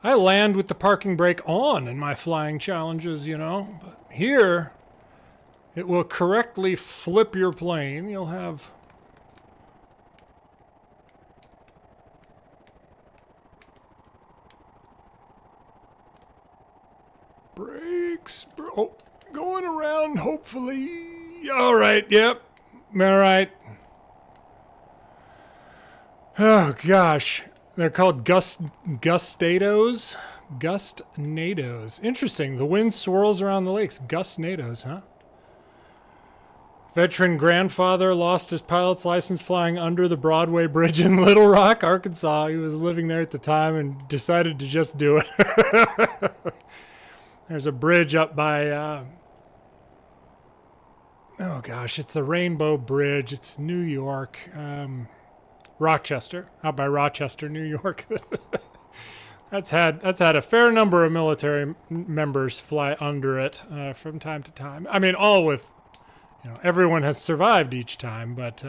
I land with the parking brake on in my flying challenges, you know. But here, it will correctly flip your plane. You'll have brakes. Oh, going around, hopefully. All right, yep. All right. Oh, gosh. They're called gustnados. Gustnados. Interesting. The wind swirls around the lakes. Gustnados, huh? Veteran grandfather lost his pilot's license flying under the Broadway Bridge in Little Rock, Arkansas. He was living there at the time and decided to just do it. There's a bridge up by, oh gosh, it's the Rainbow Bridge. It's New York. Rochester, out by Rochester, New York. That's had a fair number of military members fly under it from time to time. I mean, all with, you know, everyone has survived each time, but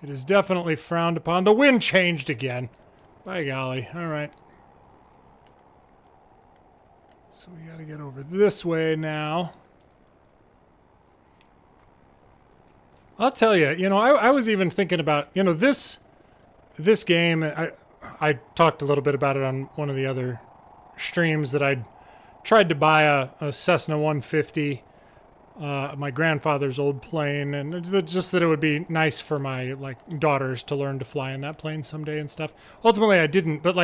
it is definitely frowned upon. The wind changed again. By golly. All right. So we got to get over this way now. I'll tell you, you know, I was even thinking about, you know, this game, I talked a little bit about it on one of the other streams that I'd tried to buy a Cessna 150, my grandfather's old plane, and just that it would be nice for my daughters to learn to fly in that plane someday and stuff. Ultimately, I didn't, but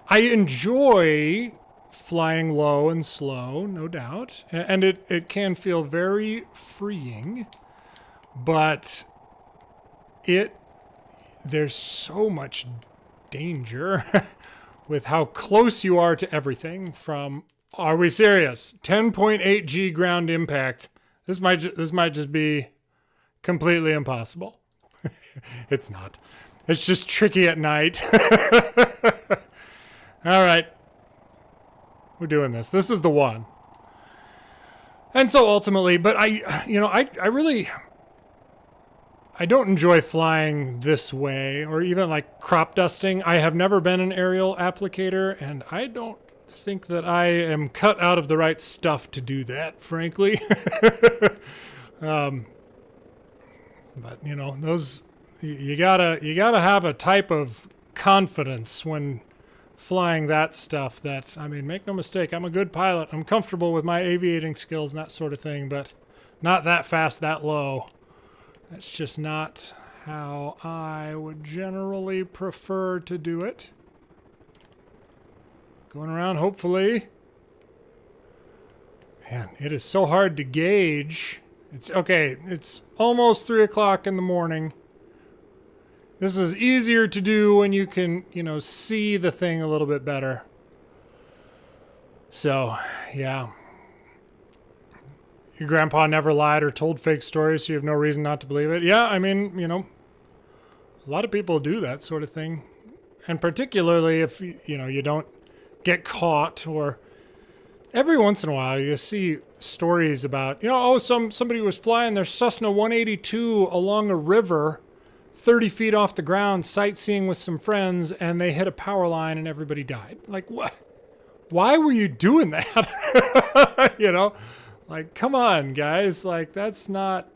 I enjoy flying low and slow, no doubt, and it can feel very freeing, but there's so much danger with how close you are to everything. From, are we serious? 10.8 G ground impact. This might just be completely impossible. It's not. It's just tricky at night. All right. We're doing this. This is the one. And so ultimately, but I really don't enjoy flying this way, or even crop dusting. I have never been an aerial applicator, and I don't think that I am cut out of the right stuff to do that, frankly. But you know, those you gotta have a type of confidence when flying that stuff. That, I mean, make no mistake, I'm a good pilot. I'm comfortable with my aviating skills and that sort of thing, but not that fast, that low. That's just not how I would generally prefer to do it. Going around, hopefully. Man, it is so hard to gauge. It's okay. It's almost 3 o'clock in the morning. This is easier to do when you can, you know, see the thing a little bit better. So, yeah. Your grandpa never lied or told fake stories, so you have no reason not to believe it. Yeah, I mean, you know, a lot of people do that sort of thing. And particularly if, you know, you don't get caught, or every once in a while you see stories about, you know, oh, somebody was flying their Cessna 182 along a river 30 feet off the ground, sightseeing with some friends, and they hit a power line and everybody died. Like, what? Why were you doing that? You know, like, come on, guys. Like, that's not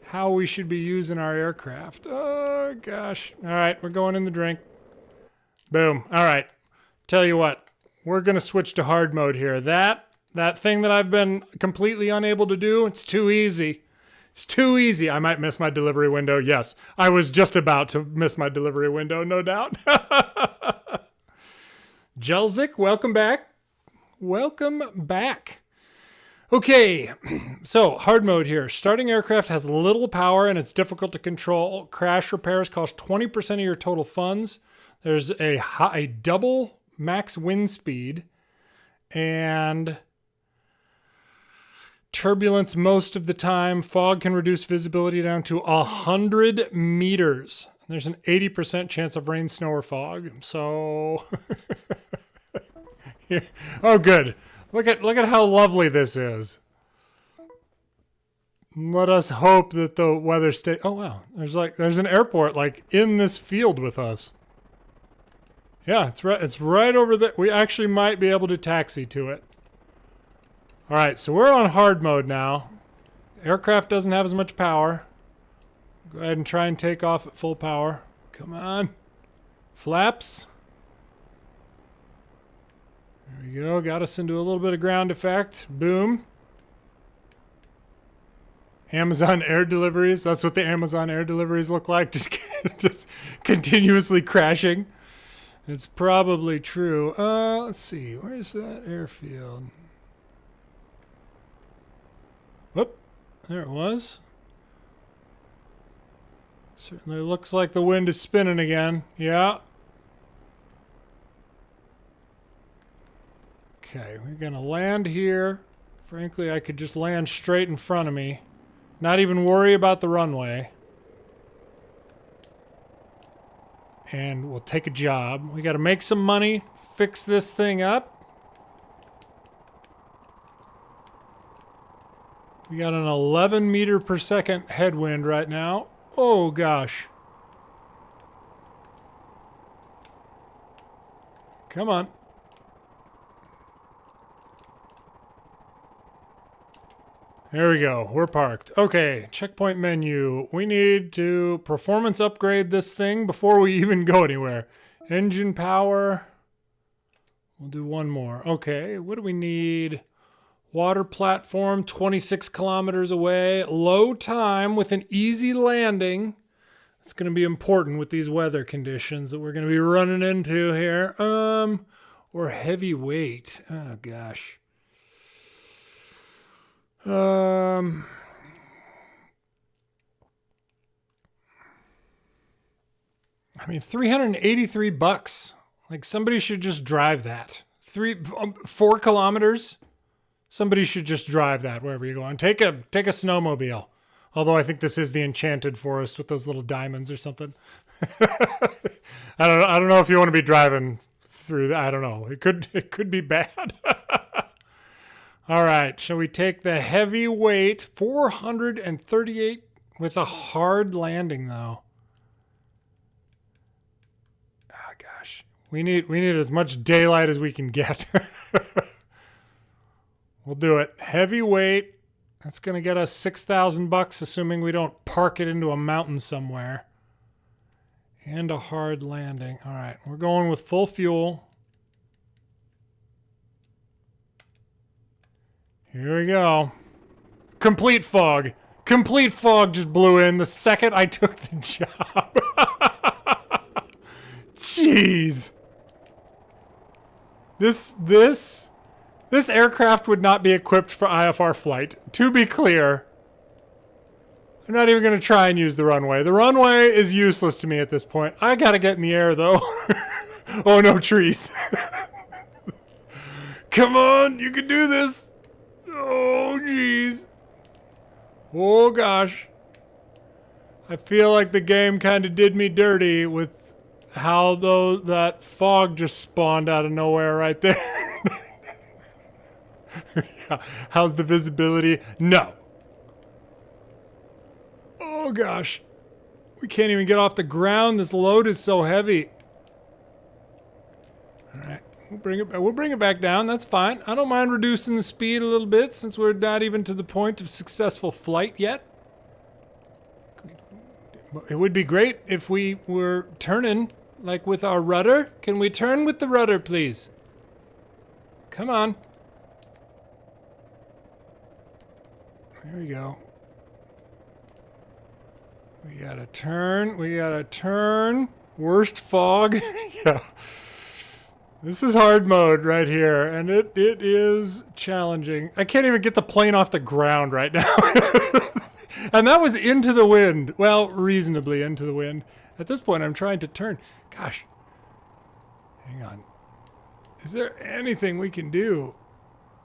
how we should be using our aircraft. Oh, gosh. All right, we're going in the drink. Boom. All right. Tell you what, we're going to switch to hard mode here. That thing that I've been completely unable to do, it's too easy. It's too easy. I might miss my delivery window. Yes, I was just about to miss my delivery window, no doubt. Jelzik, welcome back. Welcome back. Okay, so hard mode here. Starting aircraft has little power and it's difficult to control. Crash repairs cost 20% of your total funds. There's a double max wind speed and turbulence most of the time. Fog can reduce visibility down to 100 meters. There's an 80% chance of rain, snow, or fog. So, oh, good. Look at how lovely this is. Let us hope that the weather stays. Oh wow, there's an airport like in this field with us. Yeah, it's right over there. We actually might be able to taxi to it. All right, so we're on hard mode now. Aircraft doesn't have as much power. Go ahead and try and take off at full power. Come on. Flaps. There we go. Got us into a little bit of ground effect. Boom. Amazon air deliveries. That's what the Amazon air deliveries look like. Just continuously crashing. It's probably true. Let's see. Where's that airfield? Whoop. There it was. Certainly looks like the wind is spinning again. Yeah. Okay, we're going to land here. Frankly, I could just land straight in front of me. Not even worry about the runway. And we'll take a job. We got to make some money, fix this thing up. We got an 11 meter per second headwind right now. Oh gosh. Come on. There we go. We're parked. Okay, checkpoint menu. We need to performance upgrade this thing before we even go anywhere. Engine power. We'll do one more. Okay, what do we need? Water platform, 26 kilometers away. Low time with an easy landing. It's going to be important with these weather conditions that we're going to be running into here. Or heavy weight. Oh, gosh. I mean, $383. Like, somebody should just drive that. 4 kilometers. Somebody should just drive that wherever you go on. Take a snowmobile. Although I think this is the enchanted forest with those little diamonds or something. I don't know if you want to be driving through that. I don't know. It could be bad. All right, shall we take the heavy weight, 438 with a hard landing though. Oh gosh, We need as much daylight as we can get. We'll do it. Heavy weight. That's going to get us $6,000, assuming we don't park it into a mountain somewhere. And a hard landing. All right, we're going with full fuel. Here we go. Complete fog. Complete fog just blew in the second I took the job. Jeez. This aircraft would not be equipped for IFR flight. To be clear, I'm not even going to try and use the runway. The runway is useless to me at this point. I got to get in the air, though. Oh, no, trees. Come on, you can do this. Oh, jeez. Oh, gosh. I feel like the game kind of did me dirty with how that fog just spawned out of nowhere right there. Yeah. How's the visibility? No. Oh, gosh. We can't even get off the ground. This load is so heavy. All right. We'll bring it back down. That's fine. I don't mind reducing the speed a little bit since we're not even to the point of successful flight yet. It would be great if we were turning, like with our rudder. Can we turn with the rudder, please? Come on. There we go. We gotta turn. We gotta turn. Worst fog. Yeah. This is hard mode right here, and it is challenging. I can't even get the plane off the ground right now. And that was into the wind. Well, reasonably into the wind. At this point, I'm trying to turn. Gosh. Hang on. Is there anything we can do?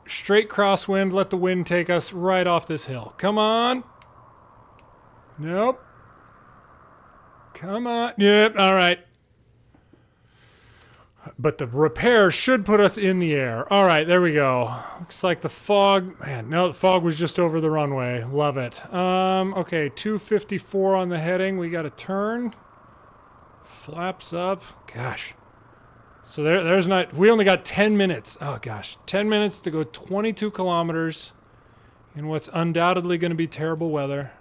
Straight crosswind, let the wind take us right off this hill. Come on. Nope. Come on. Yep, all right. But the repair should put us in the air. All right, there we go. Looks like the fog... Man, no, the fog was just over the runway. Love it. Okay, 254 on the heading. We got to turn. Flaps up. Gosh. So there's not... We only got 10 minutes. Oh, gosh. 10 minutes to go 22 kilometers in what's undoubtedly going to be terrible weather.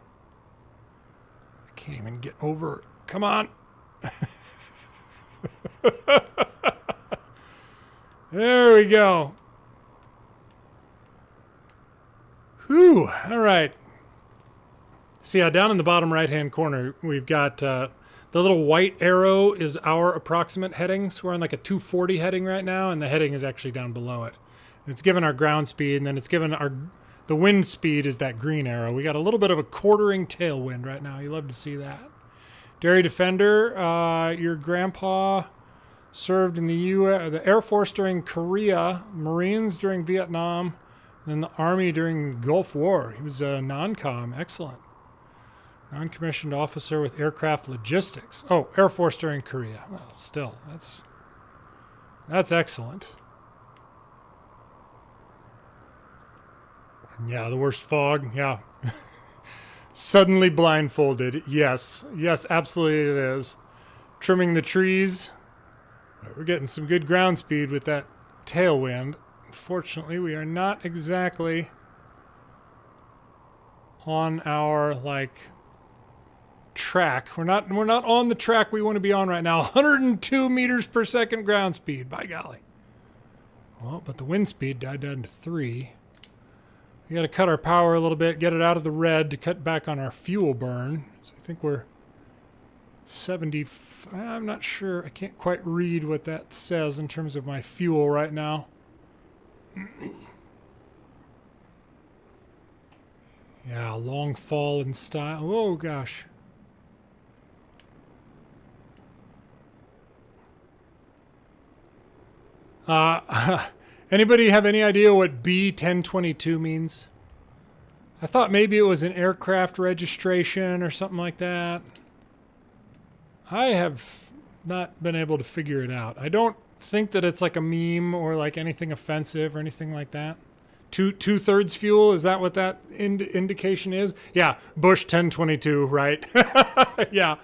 I can't even get over... Come on. There we go. Whew. All right. So yeah, down in the bottom right-hand corner, we've got the little white arrow is our approximate heading. So we're on like a 240 heading right now, and the heading is actually down below it. And it's given our ground speed, and then it's given the wind speed is that green arrow. We got a little bit of a quartering tailwind right now. You love to see that. Dairy Defender, your grandpa served in the Air Force during Korea, Marines during Vietnam, and then the Army during the Gulf War. He was a non-com. Excellent. Non-commissioned officer with aircraft logistics. Oh, Air Force during Korea. Well, still, that's excellent. Yeah, the worst fog. Yeah. Suddenly blindfolded. Yes. Yes, absolutely it is. Trimming the trees. We're getting some good ground speed with that tailwind. Unfortunately, we are not exactly on our track. We're not on the track we want to be on right now. 102 meters per second ground speed, by golly. Well, but the wind speed died down to 3. We got to cut our power a little bit, get it out of the red to cut back on our fuel burn. So I think we're 70. I'm not sure. I can't quite read what that says in terms of my fuel right now. Yeah, long fall in style. Oh, gosh. Anybody have any idea what B1022 means? I thought maybe it was an aircraft registration or something like that. I have not been able to figure it out. I don't think that it's like a meme or like anything offensive or anything like that. Two-thirds fuel, is that what that indication is? Yeah, Bush 1022, right? Yeah.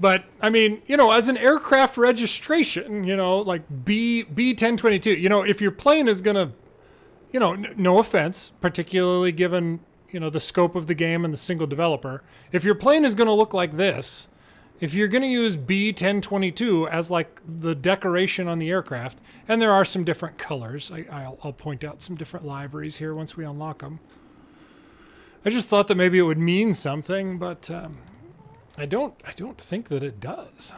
But I mean, you know, as an aircraft registration, you know, like B1022, you know, if your plane is going to, you know, no offense, particularly given, you know, the scope of the game and the single developer, if your plane is going to look like this, if you're going to use B1022 as like the decoration on the aircraft, and there are some different colors, I'll point out some different liveries here once we unlock them. I just thought that maybe it would mean something, but I don't think that it does.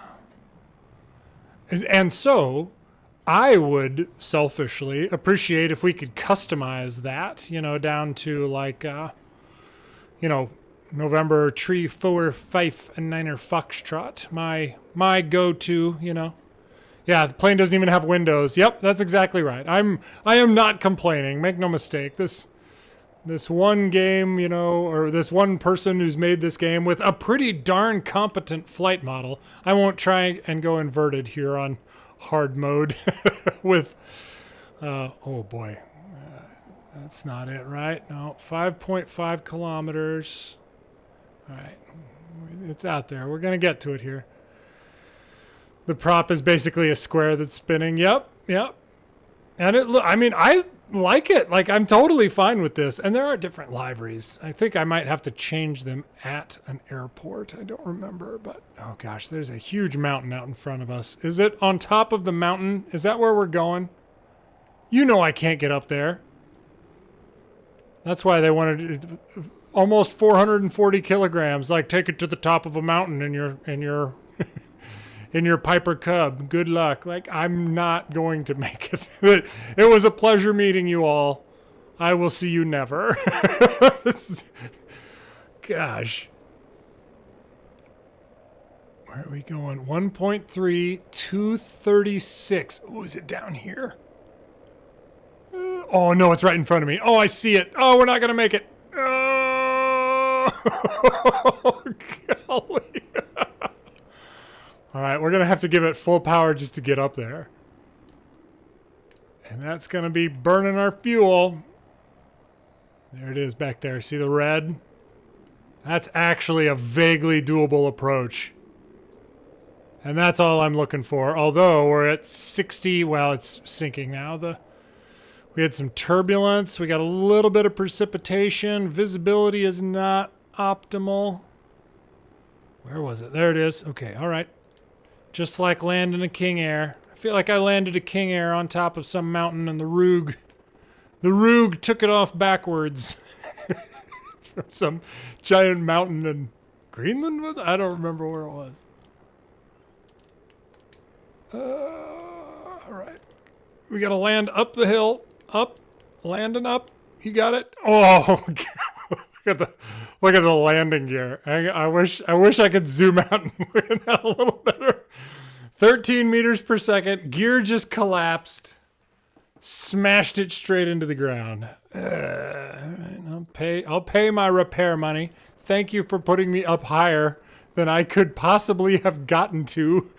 And so I would selfishly appreciate if we could customize that, you know, down to like, you know, November tree 4 fife and 9er foxtrot. My go-to, you know. Yeah, the plane doesn't even have windows. Yep, that's exactly right. I am not complaining. Make no mistake. This one game, you know, or this one person who's made this game with a pretty darn competent flight model. I won't try and go inverted here on hard mode with, oh boy, that's not it, right? No, 5.5 kilometers. All right, it's out there. We're going to get to it here. The prop is basically a square that's spinning. Yep. And I mean, I like it. Like, I'm totally fine with this. And there are different liveries. I think I might have to change them at an airport. I don't remember, but oh gosh, there's a huge mountain out in front of us. Is it on top of the mountain? Is that where we're going? You know I can't get up there. That's why they wanted almost 440 kilograms. Like, take it to the top of a mountain in your in your Piper Cub. Good luck. Like, I'm not going to make it. It was a pleasure meeting you all. I will see you never. Gosh. Where are we going? 1.3, 236. Oh, is it down here? Oh, no, it's right in front of me. Oh, I see it. Oh, we're not going to make it. Oh, golly. All right, we're going to have to give it full power just to get up there. And that's going to be burning our fuel. There it is back there. See the red? That's actually a vaguely doable approach. And that's all I'm looking for. Although we're at 60. Well, it's sinking now. We had some turbulence. We got a little bit of precipitation. Visibility is not optimal. Where was it? There it is. Okay, all right. Just like landing a King Air. I feel like I landed a King Air on top of some mountain and the Rug took it off backwards. From some giant mountain in Greenland, was it? I don't remember where it was. All right. We got to land up the hill. Up. Landing up. You got it? Oh, look at the landing gear. I wish I could zoom out and look at that a little better. 13 meters per second. Gear just collapsed. Smashed it straight into the ground. I'll pay my repair money. Thank you for putting me up higher than I could possibly have gotten to.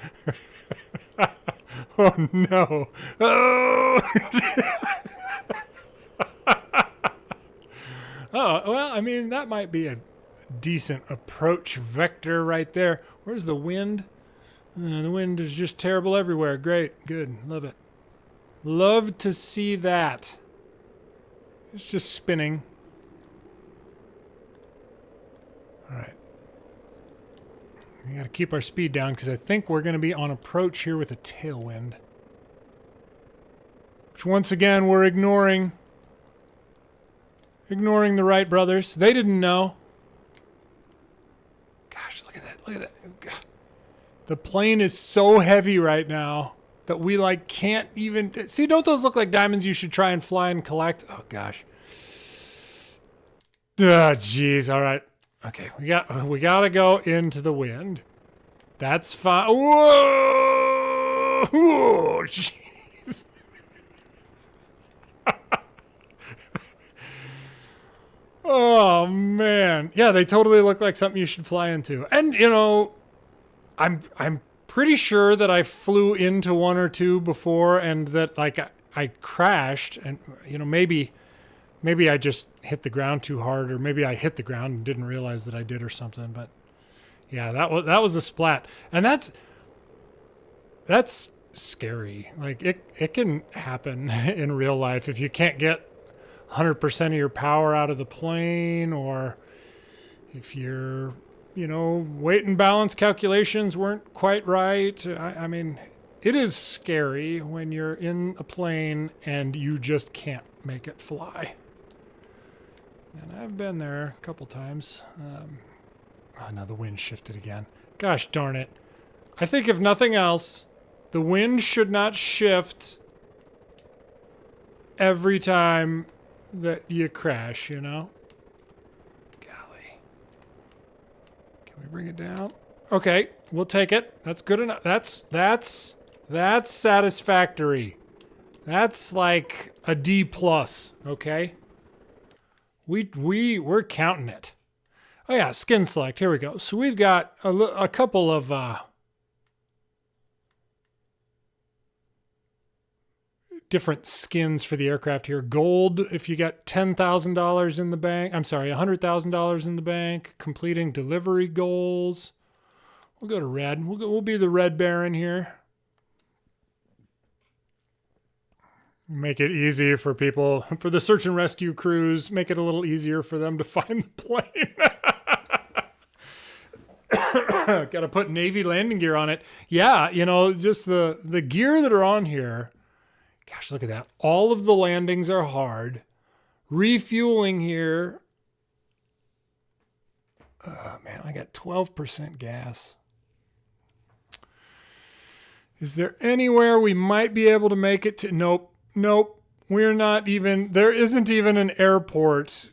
Oh no. Oh. Oh, well, I mean, that might be a decent approach vector right there. Where's the wind? The wind is just terrible everywhere. Great. Good. Love it. Love to see that. It's just spinning. All right. We got to keep our speed down because I think we're going to be on approach here with a tailwind. Which, once again, we're ignoring. Ignoring the Wright brothers. They didn't know. Gosh, look at that. Look at that. Oh, God. The plane is so heavy right now that we like can't even see. Don't those look like diamonds you should try and fly and collect? Oh gosh. Jeez. All right. Okay. We got to go into the wind. That's fine. Whoa. Whoa. Jeez. Oh man. Yeah, they totally look like something you should fly into. And you know, I'm pretty sure that I flew into one or two before and that like I crashed and you know, maybe I just hit the ground too hard or maybe I hit the ground and didn't realize that I did or something, but Yeah, that was a splat. And that's scary. Like it can happen in real life if you can't get 100% of your power out of the plane, or if your weight and balance calculations weren't quite right. I mean, it is scary when you're in a plane and you just can't make it fly. And I've been there a couple times. Oh, now the wind shifted again. Gosh darn it. I think if nothing else, the wind should not shift every time that you crash, Golly. Can we bring it down? Okay, we'll take it. That's good enough. That's satisfactory. That's like a D plus, okay? We're counting it. Oh yeah, skin select. Here we go. So we've got a couple of different skins for the aircraft here. Gold, if you got $10,000 in the bank. I'm sorry, $100,000 in the bank. Completing delivery goals. We'll go to red. We'll be the Red Baron here. Make it easy for people, for the search and rescue crews. Make it a little easier for them to find the plane. Got to put Navy landing gear on it. Yeah, just the gear that are on here. Gosh, look at that. All of the landings are hard. Refueling here. Oh, man, I got 12% gas. Is there anywhere we might be able to make it to? Nope. We're not even, there isn't even an airport.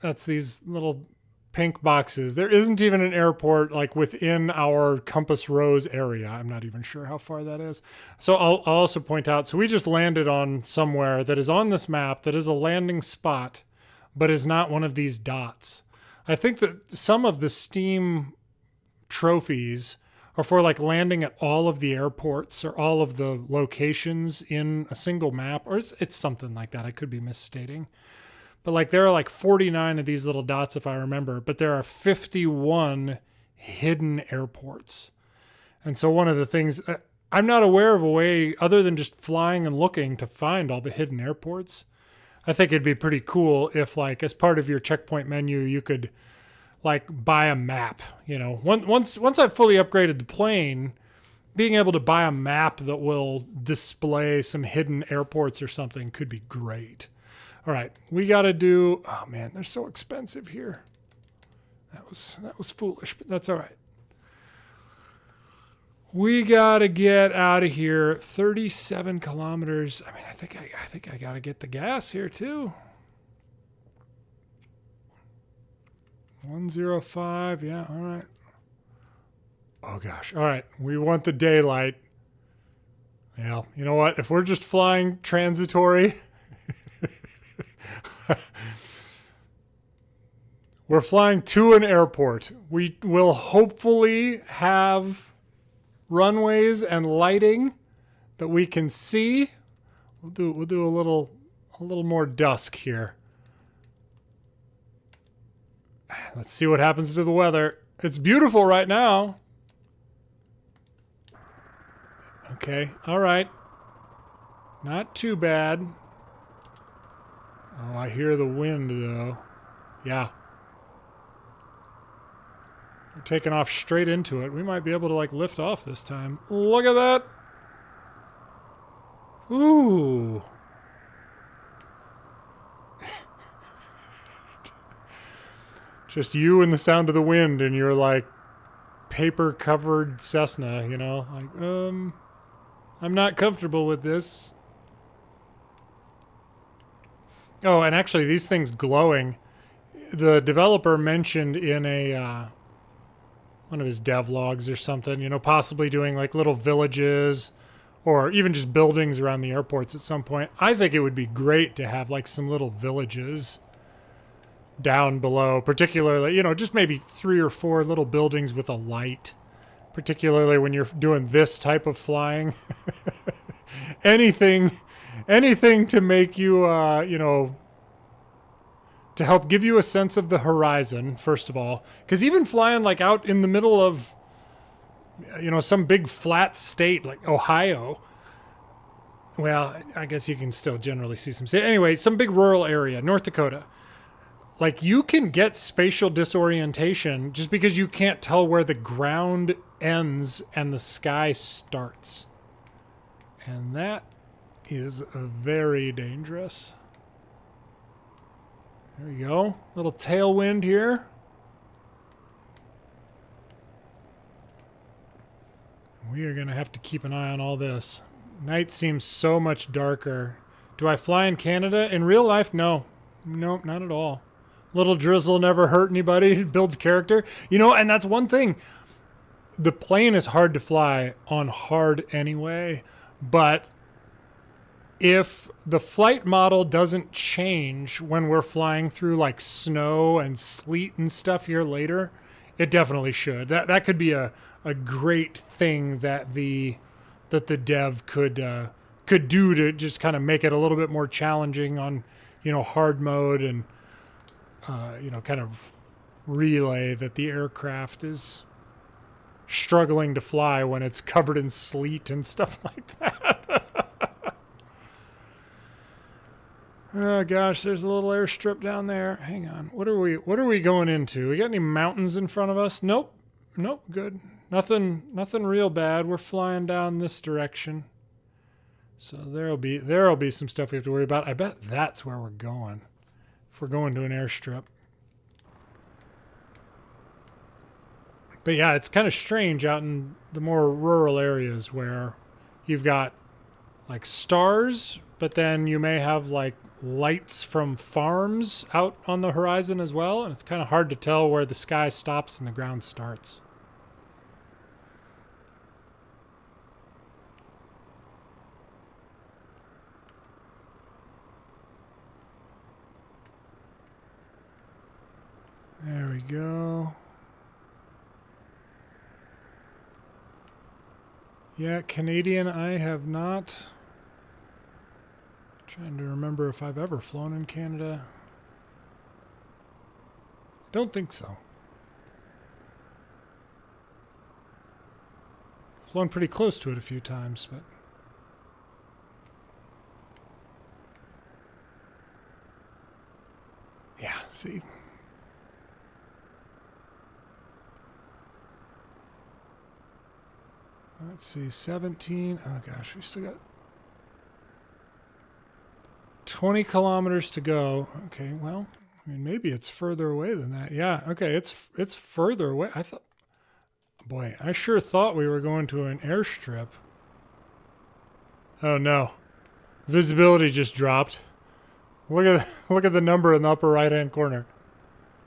That's these little pink boxes. There isn't even an airport like within our Compass Rose area. I'm not even sure how far that is. So I'll also point out, so we just landed on somewhere that is on this map that is a landing spot, but is not one of these dots. I think that some of the Steam trophies are for like landing at all of the airports or all of the locations in a single map, or it's something like that. I could be misstating. But like there are like 49 of these little dots if I remember, but there are 51 hidden airports. And so one of the things, I'm not aware of a way other than just flying and looking to find all the hidden airports. I think it'd be pretty cool if like as part of your checkpoint menu, you could like buy a map, Once I've fully upgraded the plane, being able to buy a map that will display some hidden airports or something could be great. All right, we got to do, oh man, they're so expensive here. That was foolish, but that's all right. We got to get out of here. 37 kilometers. I mean, I think I got to get the gas here too. 105, yeah, all right. Oh gosh, all right, we want the daylight. Yeah, you know what? If we're just flying transitory, we're flying to an airport. We will hopefully have runways and lighting that we can see. We'll do a little more dusk here. Let's see what happens to the weather. It's beautiful right now. Okay, all right. Not too bad. Oh, I hear the wind though. Yeah. We're taking off straight into it. We might be able to like lift off this time. Look at that. Ooh. Just you and the sound of the wind and your like paper-covered Cessna, like, I'm not comfortable with this. Oh, and actually these things glowing, the developer mentioned in a one of his devlogs or something, possibly doing like little villages or even just buildings around the airports at some point. I think it would be great to have like some little villages down below, particularly, just maybe 3 or 4 little buildings with a light, particularly when you're doing this type of flying. anything to make you, to help give you a sense of the horizon, first of all. Because even flying like out in the middle of, you know, some big flat state like Ohio, well, I guess you can still generally see some. Anyway, some big rural area, North Dakota. Like, you can get spatial disorientation just because you can't tell where the ground ends and the sky starts. And that is very dangerous. There we go. Little tailwind here. We are going to have to keep an eye on all this. Night seems so much darker. Do I fly in Canada? In real life, no. Nope, not at all. Little drizzle never hurt anybody. It builds character. You know, and that's one thing. The plane is hard to fly on hard anyway, but if the flight model doesn't change when we're flying through like snow and sleet and stuff here later, it definitely should. That could be a great thing that the dev could do to just kind of make it a little bit more challenging on, you know, hard mode and you know, kind of relay that the aircraft is struggling to fly when it's covered in sleet and stuff like that. Oh gosh, there's a little airstrip down there. Hang on. What are we going into? We got any mountains in front of us? Nope. Nope, good. Nothing real bad. We're flying down this direction. So there'll be some stuff we have to worry about. I bet that's where we're going. If we're going to an airstrip. But yeah, it's kind of strange out in the more rural areas where you've got like stars, but then you may have like lights from farms out on the horizon as well. And it's kind of hard to tell where the sky stops and the ground starts. There we go. Yeah, Canadian, I have not. Trying to remember if I've ever flown in Canada. Don't think so. Flown pretty close to it a few times, but yeah, see. Let's see, 17. Oh gosh, we still got 20 kilometers to go. Okay, well, I mean, maybe it's further away than that. Yeah, okay, it's further away. I thought, boy, I sure thought we were going to an airstrip. Oh no, visibility just dropped. Look at the number in the upper right-hand corner.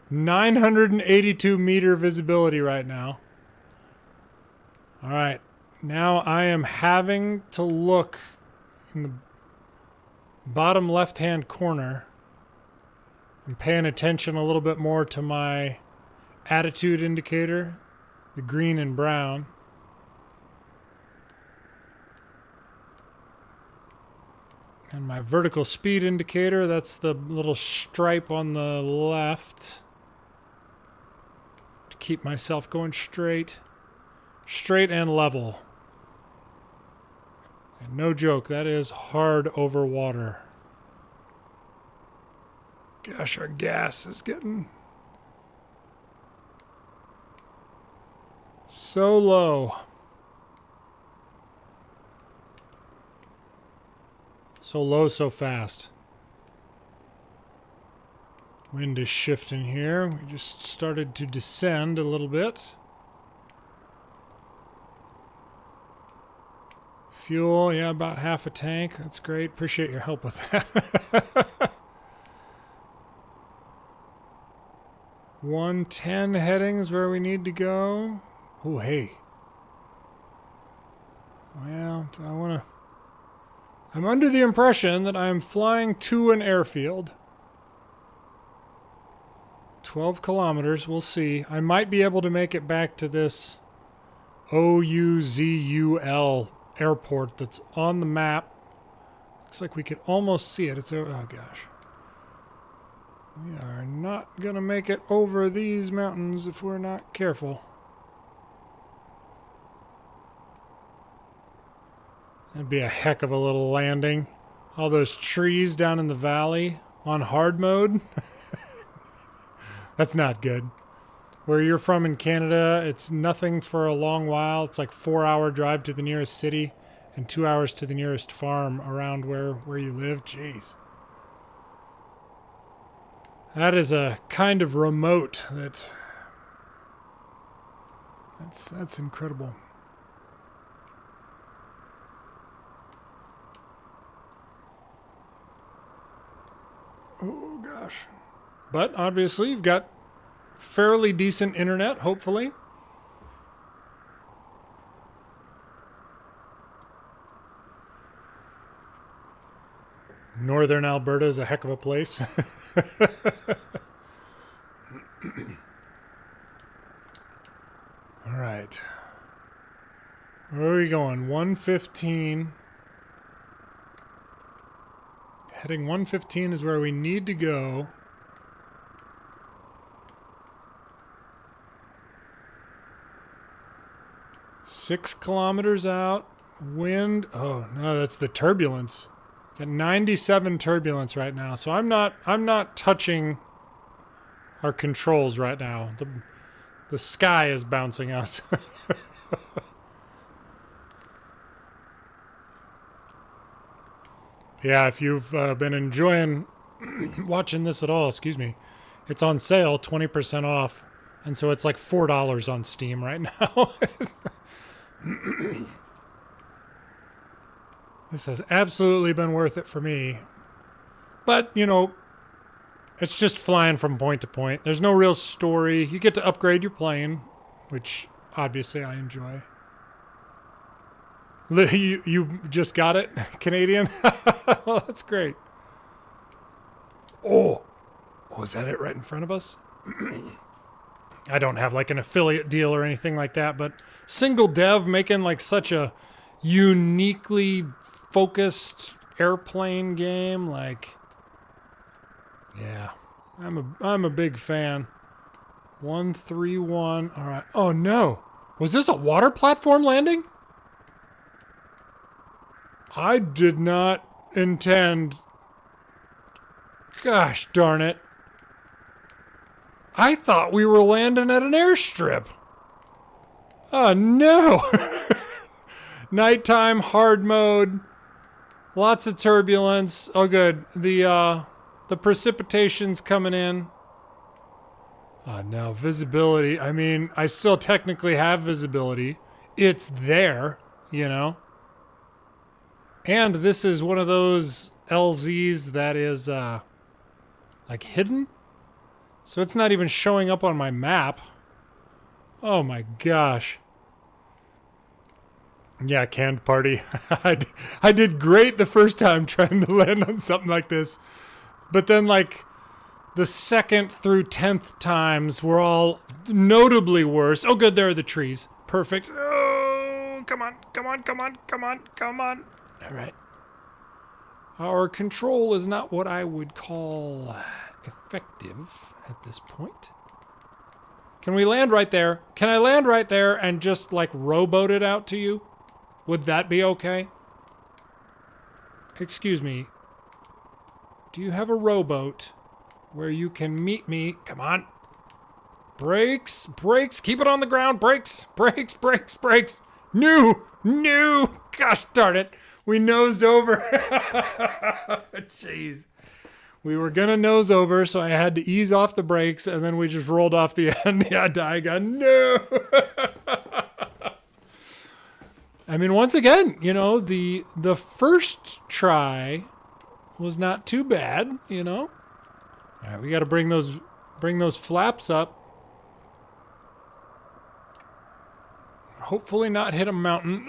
982 meter visibility right now. All right. Now I am having to look in the bottom left-hand corner and paying attention a little bit more to my attitude indicator, the green and brown. And my vertical speed indicator, that's the little stripe on the left to keep myself going straight and level. And no joke, that is hard over water. Gosh, our gas is getting so low. So low, so fast. Wind is shifting here. We just started to descend a little bit. Fuel, yeah, about half a tank. That's great. Appreciate your help with that. 110 headings where we need to go. Oh, hey. Well, I'm under the impression that I'm flying to an airfield. 12 kilometers, we'll see. I might be able to make it back to this OUZUL airport that's on the map. Looks like we could almost see it. It's, oh gosh. We are not gonna make it over these mountains if we're not careful. That'd be a heck of a little landing. All those trees down in the valley on hard mode. That's not good. Where you're from in Canada, it's nothing for a long while. It's like 4-hour drive to the nearest city and 2 hours to the nearest farm around where you live. Jeez. That is a kind of remote that's incredible. Oh gosh. But obviously you've got fairly decent internet, hopefully. Northern Alberta is a heck of a place. All right. Where are we going? 115. Heading 115 is where we need to go. Six kilometers out. Wind. Oh no, that's the turbulence. Got 97 turbulence right now, so I'm not touching our controls right now. The sky is bouncing us. Yeah, if you've been enjoying watching this at all, excuse me, it's on sale, 20% off, and so it's like $4 on Steam right now. This has absolutely been worth it for me. But, you know, it's just flying from point to point. There's no real story. You get to upgrade your plane, which obviously I enjoy. You just got it, Canadian? Well, that's great. Oh, was that it right in front of us? I don't have like an affiliate deal or anything like that, but single dev making like such a uniquely focused airplane game, like, yeah, I'm a big fan. 131. All right. Oh no, was this a water platform landing? I did not intend. Gosh darn it. I thought we were landing at an airstrip. Oh no. Nighttime, hard mode, lots of turbulence. Oh good. The precipitation's coming in. Oh no, visibility. I mean, I still technically have visibility. It's there, you know. And this is one of those LZs that is like hidden. So it's not even showing up on my map. Oh my gosh. Yeah, canned party. I did great the first time trying to land on something like this. But then like the second through 10th times were all notably worse. Oh good, there are the trees. Perfect. Oh, come on, come on, come on, come on, come on. All right. Our control is not what I would call effective at this point. Can we land right there? Can I land right there and just like rowboat it out to you? Would that be okay? Excuse me. Do you have a rowboat where you can meet me? Come on. Brakes, brakes, keep it on the ground. Brakes, brakes, brakes, brakes. No, no. Gosh darn it. We nosed over. Jeez. We were going to nose over, so I had to ease off the brakes, and then we just rolled off the end. Yeah, I got no. I mean, once again, you know, the first try was not too bad, you know. All right, we got to bring those flaps up. Hopefully not hit a mountain.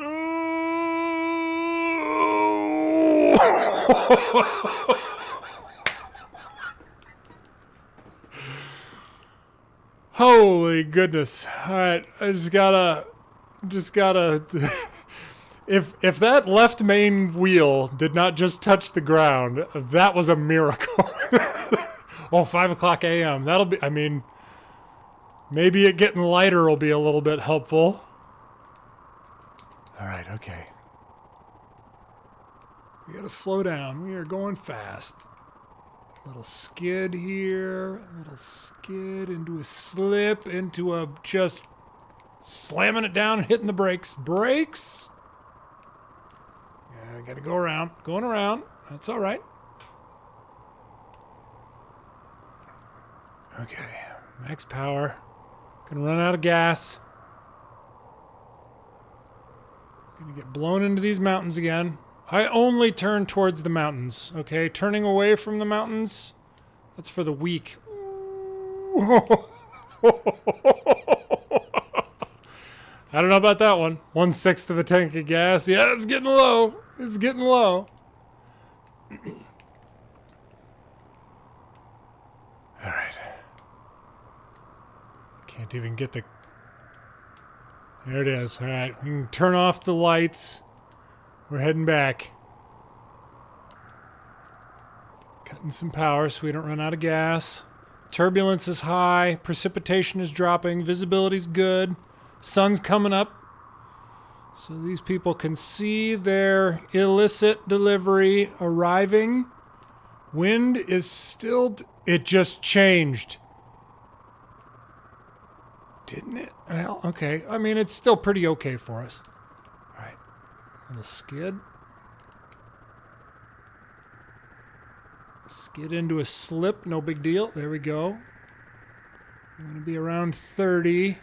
Holy goodness. All right, I just gotta if that left main wheel did not just touch the ground, that was a miracle. Oh, 5 o'clock a.m. That'll be, I mean, maybe it getting lighter will be a little bit helpful. All right, okay. We gotta slow down. We are going fast. Little skid here, a little skid into a slip, into a just slamming it down and hitting the brakes. Brakes! Yeah, I gotta go around. Going around. That's all right. Okay, max power. Gonna run out of gas. Gonna get blown into these mountains again. I only turn towards the mountains, okay? Turning away from the mountains, that's for the weak. I don't know about that one. 1/6 of a tank of gas. Yeah, it's getting low. It's getting low. All right. Can't even get the... There it is. All right. We can turn off the lights. We're heading back. Cutting some power so we don't run out of gas. Turbulence is high. Precipitation is dropping. Visibility's good. Sun's coming up. So these people can see their illicit delivery arriving. Wind is still... It just changed. Didn't it? Well, okay. I mean, it's still pretty okay for us. All right. Little skid. Skid into a slip. No big deal. There we go. I'm going to be around 30.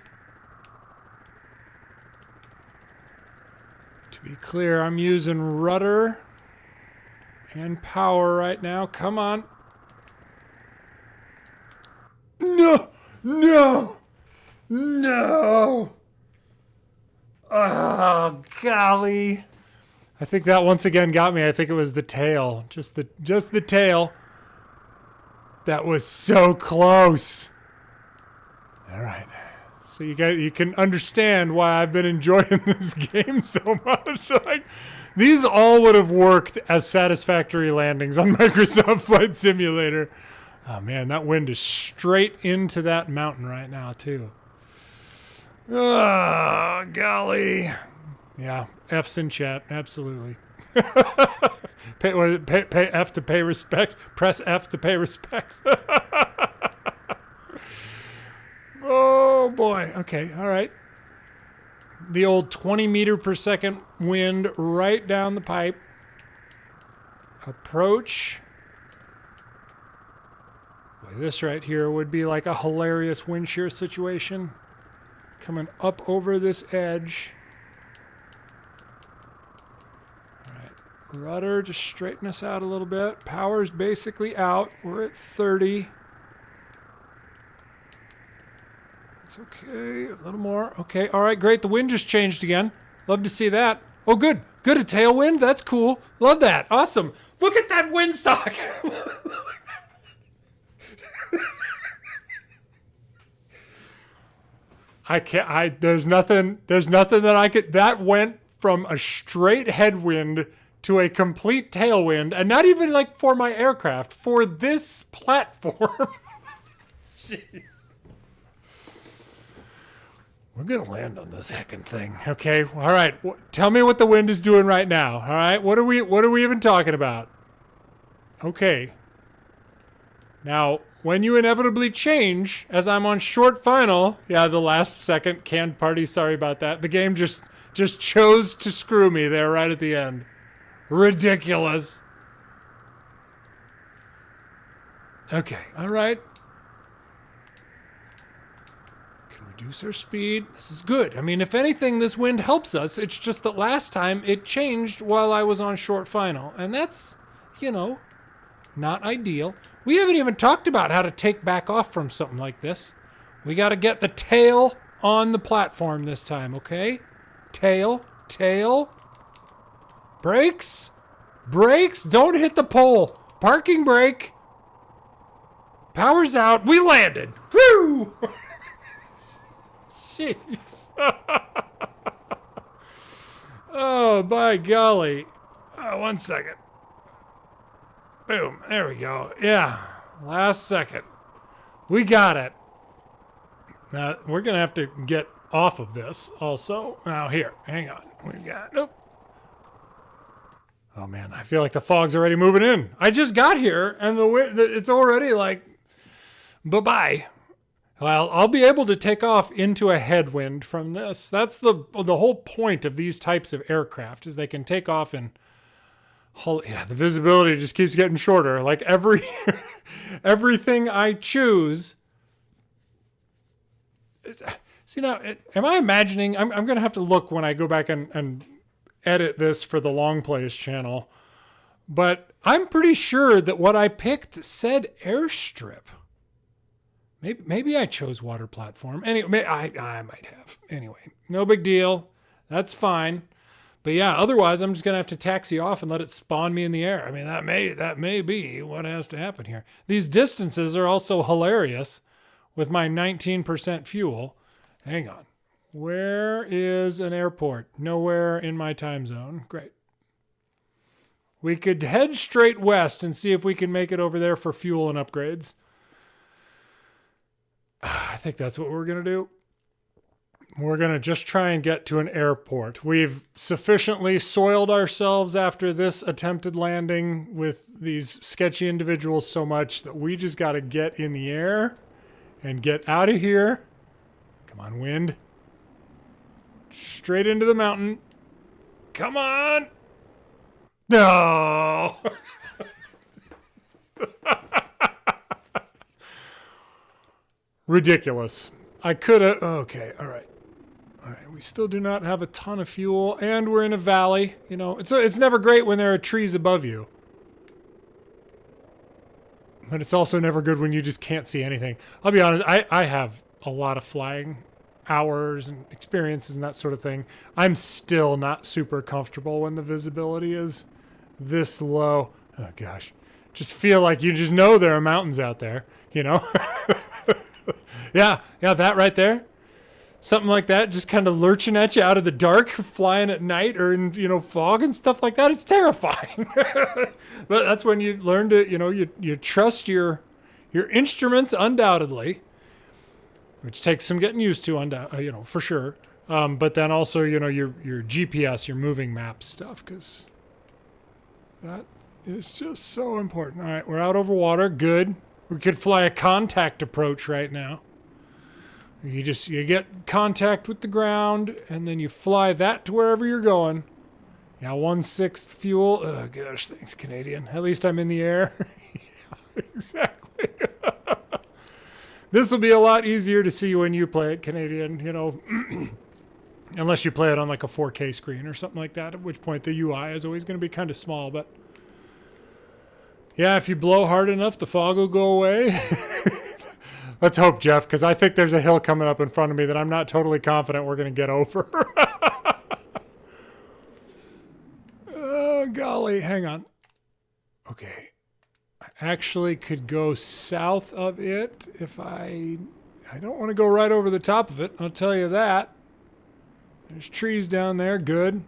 To be clear, I'm using rudder and power right now. Come on. No! No! No! Oh, golly. I think that once again got me. I think it was the tail. Just the tail. That was so close. All right. So you can understand why I've been enjoying this game so much. Like, these all would have worked as satisfactory landings on Microsoft Flight Simulator. Oh man, that wind is straight into that mountain right now too. Oh, golly. Yeah, F's in chat, absolutely. Pay F to pay respects. Press F to pay respects. Oh, boy. Okay, all right. The old 20 meter per second wind right down the pipe. Approach. Boy, this right here would be like a hilarious wind shear situation. Coming up over this edge. All right. Rudder, just straighten us out a little bit. Power's basically out. We're at 30. It's okay. A little more. Okay. All right. Great. The wind just changed again. Love to see that. Oh, good. Good. A tailwind. That's cool. Love that. Awesome. Look at that windsock. I can't. There's nothing that I could. That went from a straight headwind to a complete tailwind, and not even like for my aircraft, for this platform. Jeez. We're gonna land on this heckin' thing, okay? All right. Tell me what the wind is doing right now. All right. What are we even talking about? Okay. Now, when you inevitably change, as I'm on short final, yeah, the last second canned party. Sorry about that. The game just chose to screw me there right at the end. Ridiculous. Okay. All right. Reduce our speed. This is good. I mean, if anything, this wind helps us. It's just that last time it changed while I was on short final. And that's, not ideal. We haven't even talked about how to take back off from something like this. We got to get the tail on the platform this time, okay? Tail. Brakes. Don't hit the pole. Parking brake. Power's out. We landed. Whew! Jeez. Oh, by golly. 1 second. Boom. There we go. Yeah. Last second. We got it. Now, we're going to have to get off of this also. Now, here, hang on. We got, nope. Oh, man, I feel like the fog's already moving in. I just got here, and it's already like, bye-bye. Well, I'll be able to take off into a headwind from this. That's the whole point of these types of aircraft, is they can take off in... Yeah, the visibility just keeps getting shorter. Like everything I choose... See, now, am I imagining... I'm going to have to look when I go back and edit this for the Long Plays channel. But I'm pretty sure that what I picked said airstrip. Maybe I chose water platform. Anyway, I might have. Anyway, no big deal. That's fine. But yeah, otherwise I'm just going to have to taxi off and let it spawn me in the air. I mean, that may be what has to happen here. These distances are also hilarious with my 19% fuel. Hang on. Where is an airport? Nowhere in my time zone. Great. We could head straight west and see if we can make it over there for fuel and upgrades. I think that's what we're going to do. We're going to just try and get to an airport. We've sufficiently soiled ourselves after this attempted landing with these sketchy individuals so much that we just got to get in the air and get out of here. Come on, wind. Straight into the mountain. Come on. No. Ridiculous. I could have... Okay, all right. All right, we still do not have a ton of fuel, and we're in a valley. You know, it's never great when there are trees above you. But it's also never good when you just can't see anything. I'll be honest, I have a lot of flying hours and experiences and that sort of thing. I'm still not super comfortable when the visibility is this low. Oh, gosh. Just feel like you just know there are mountains out there, you know? Yeah, that right there. Something like that, just kind of lurching at you out of the dark, flying at night or in, fog and stuff like that. It's terrifying. But that's when you learn to, you trust your instruments undoubtedly, which takes some getting used to, for sure. But then also, your GPS, your moving map stuff, because that is just so important. All right, we're out over water. Good. We could fly a contact approach right now. You get contact with the ground, and then you fly that to wherever you're going. Yeah, 1/6 fuel. Oh, gosh, thanks, Canadian. At least I'm in the air. Yeah, exactly. This will be a lot easier to see when you play it, Canadian, unless you play it on like a 4K screen or something like that, at which point the UI is always going to be kind of small. But yeah, if you blow hard enough, the fog will go away. Let's hope, Jeff, because I think there's a hill coming up in front of me that I'm not totally confident we're going to get over. Oh, golly. Hang on. Okay. I actually could go south of it if I don't want to go right over the top of it. I'll tell you that. There's trees down there. Good.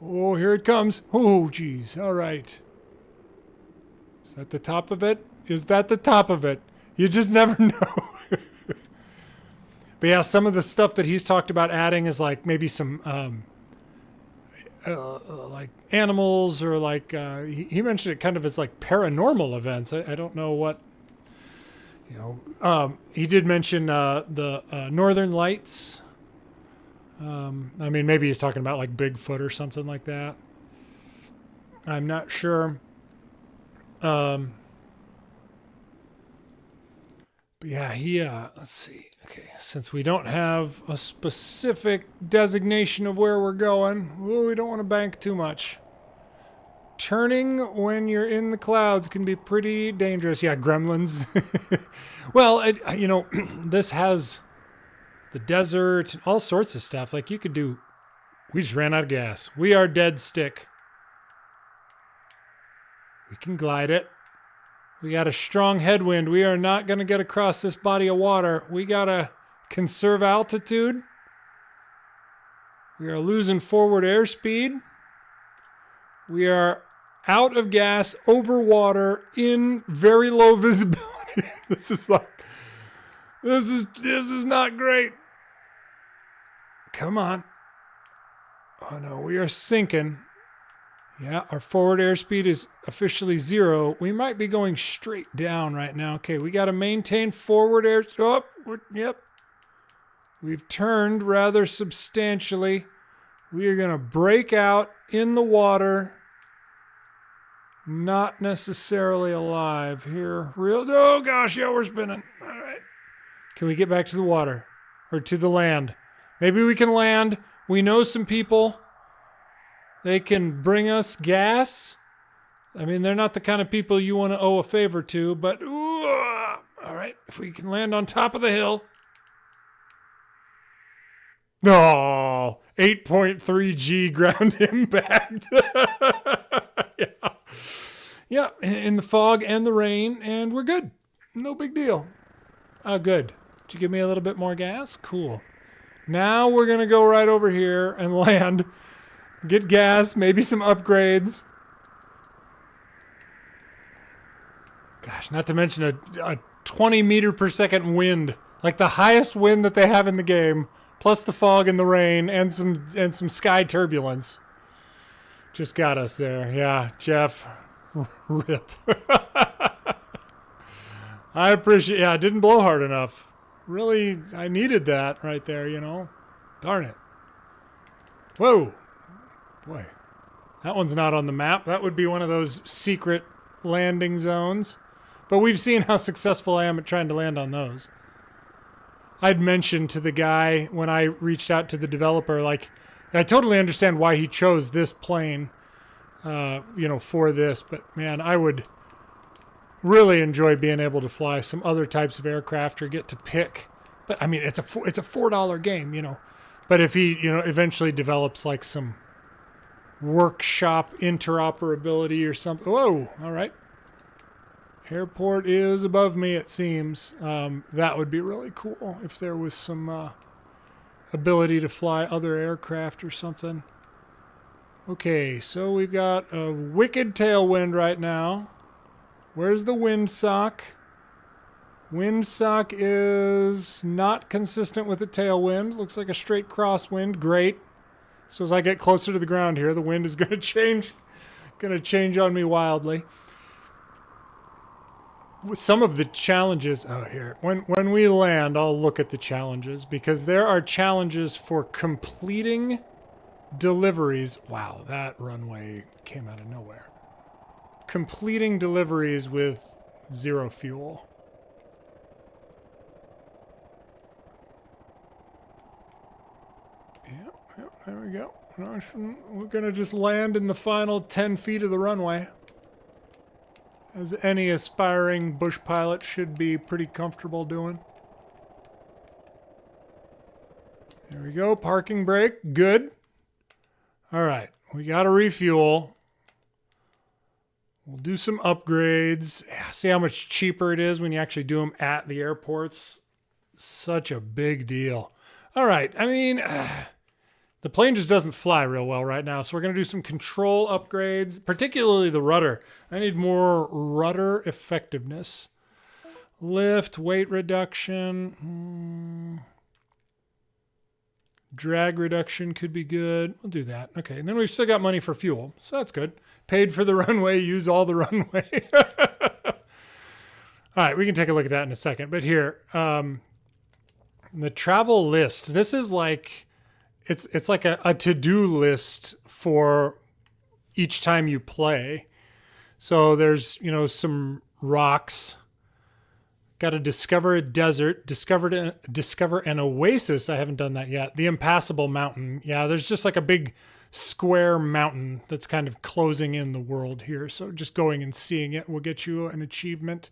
Oh, here it comes. Oh, geez. All right. Is that the top of it? Is that the top of it? You just never know. But yeah, some of the stuff that he's talked about adding is like maybe some like animals or like he mentioned it kind of as like paranormal events. I don't know what, he did mention the Northern Lights. I mean, maybe he's talking about like Bigfoot or something like that. I'm not sure. But yeah, let's see. Okay, since we don't have a specific designation of where we're going, we don't want to bank too much. Turning when you're in the clouds can be pretty dangerous. Yeah, gremlins. Well, this has the desert, all sorts of stuff. Like you could do, we just ran out of gas. We are dead stick. We can glide it. We got a strong headwind. We are not going to get across this body of water. We got to conserve altitude. We are losing forward airspeed. We are out of gas, over water, in very low visibility. This is not great. Come on. Oh no, we are sinking. Yeah, our forward airspeed is officially 0. We might be going straight down right now. Okay, we got to maintain forward air. Oh, yep. We've turned rather substantially. We are going to break out in the water. Not necessarily alive here. Oh gosh, yeah, we're spinning. All right. Can we get back to the water or to the land? Maybe we can land. We know some people. They can bring us gas. I mean, they're not the kind of people you want to owe a favor to, but all right, if we can land on top of the hill. Oh, 8.3 G ground impact. Yeah, in the fog and the rain, and we're good. No big deal. Good. Did you give me a little bit more gas? Cool. Now we're going to go right over here and land. Get gas, maybe some upgrades. Gosh, not to mention a 20 meter per second wind. Like the highest wind that they have in the game, plus the fog and the rain and some sky turbulence. Just got us there. Yeah, Jeff. Rip. I appreciate, yeah, it didn't blow hard enough. Really, I needed that right there, you know. Darn it. Whoa. Boy, that one's not on the map. That would be one of those secret landing zones. But we've seen how successful I am at trying to land on those. I'd mentioned to the guy when I reached out to the developer, like, I totally understand why he chose this plane, for this. But, man, I would really enjoy being able to fly some other types of aircraft or get to pick. But, I mean, it's a $4 game, you know. But if he, eventually develops, like, some workshop interoperability or something. Whoa, all right. Airport is above me, it seems. That would be really cool if there was some ability to fly other aircraft or something. Okay, so we've got a wicked tailwind right now. Where's the windsock? Windsock is not consistent with the tailwind. Looks like a straight crosswind. Great. So as I get closer to the ground here, the wind is going to change. Going to change on me wildly. Some of the challenges here. When we land, I'll look at the challenges because there are challenges for completing deliveries. Wow, that runway came out of nowhere. Completing deliveries with 0 fuel. Yep, there we go. We're going to just land in the final 10 feet of the runway. As any aspiring bush pilot should be pretty comfortable doing. There we go. Parking brake. Good. All right. We got to refuel. We'll do some upgrades. See how much cheaper it is when you actually do them at the airports. Such a big deal. All right. I mean, the plane just doesn't fly real well right now, so we're going to do some control upgrades, particularly the rudder. I need more rudder effectiveness. Lift, weight reduction. Drag reduction could be good. We'll do that. Okay, and then we've still got money for fuel, so that's good. Paid for the runway, use all the runway. All right, we can take a look at that in a second. But here, the travel list. This is like... It's like a to-do list for each time you play. So there's, some rocks. Got to discover a desert. Discover an oasis. I haven't done that yet. The impassable mountain. Yeah, there's just like a big square mountain that's kind of closing in the world here. So just going and seeing it will get you an achievement.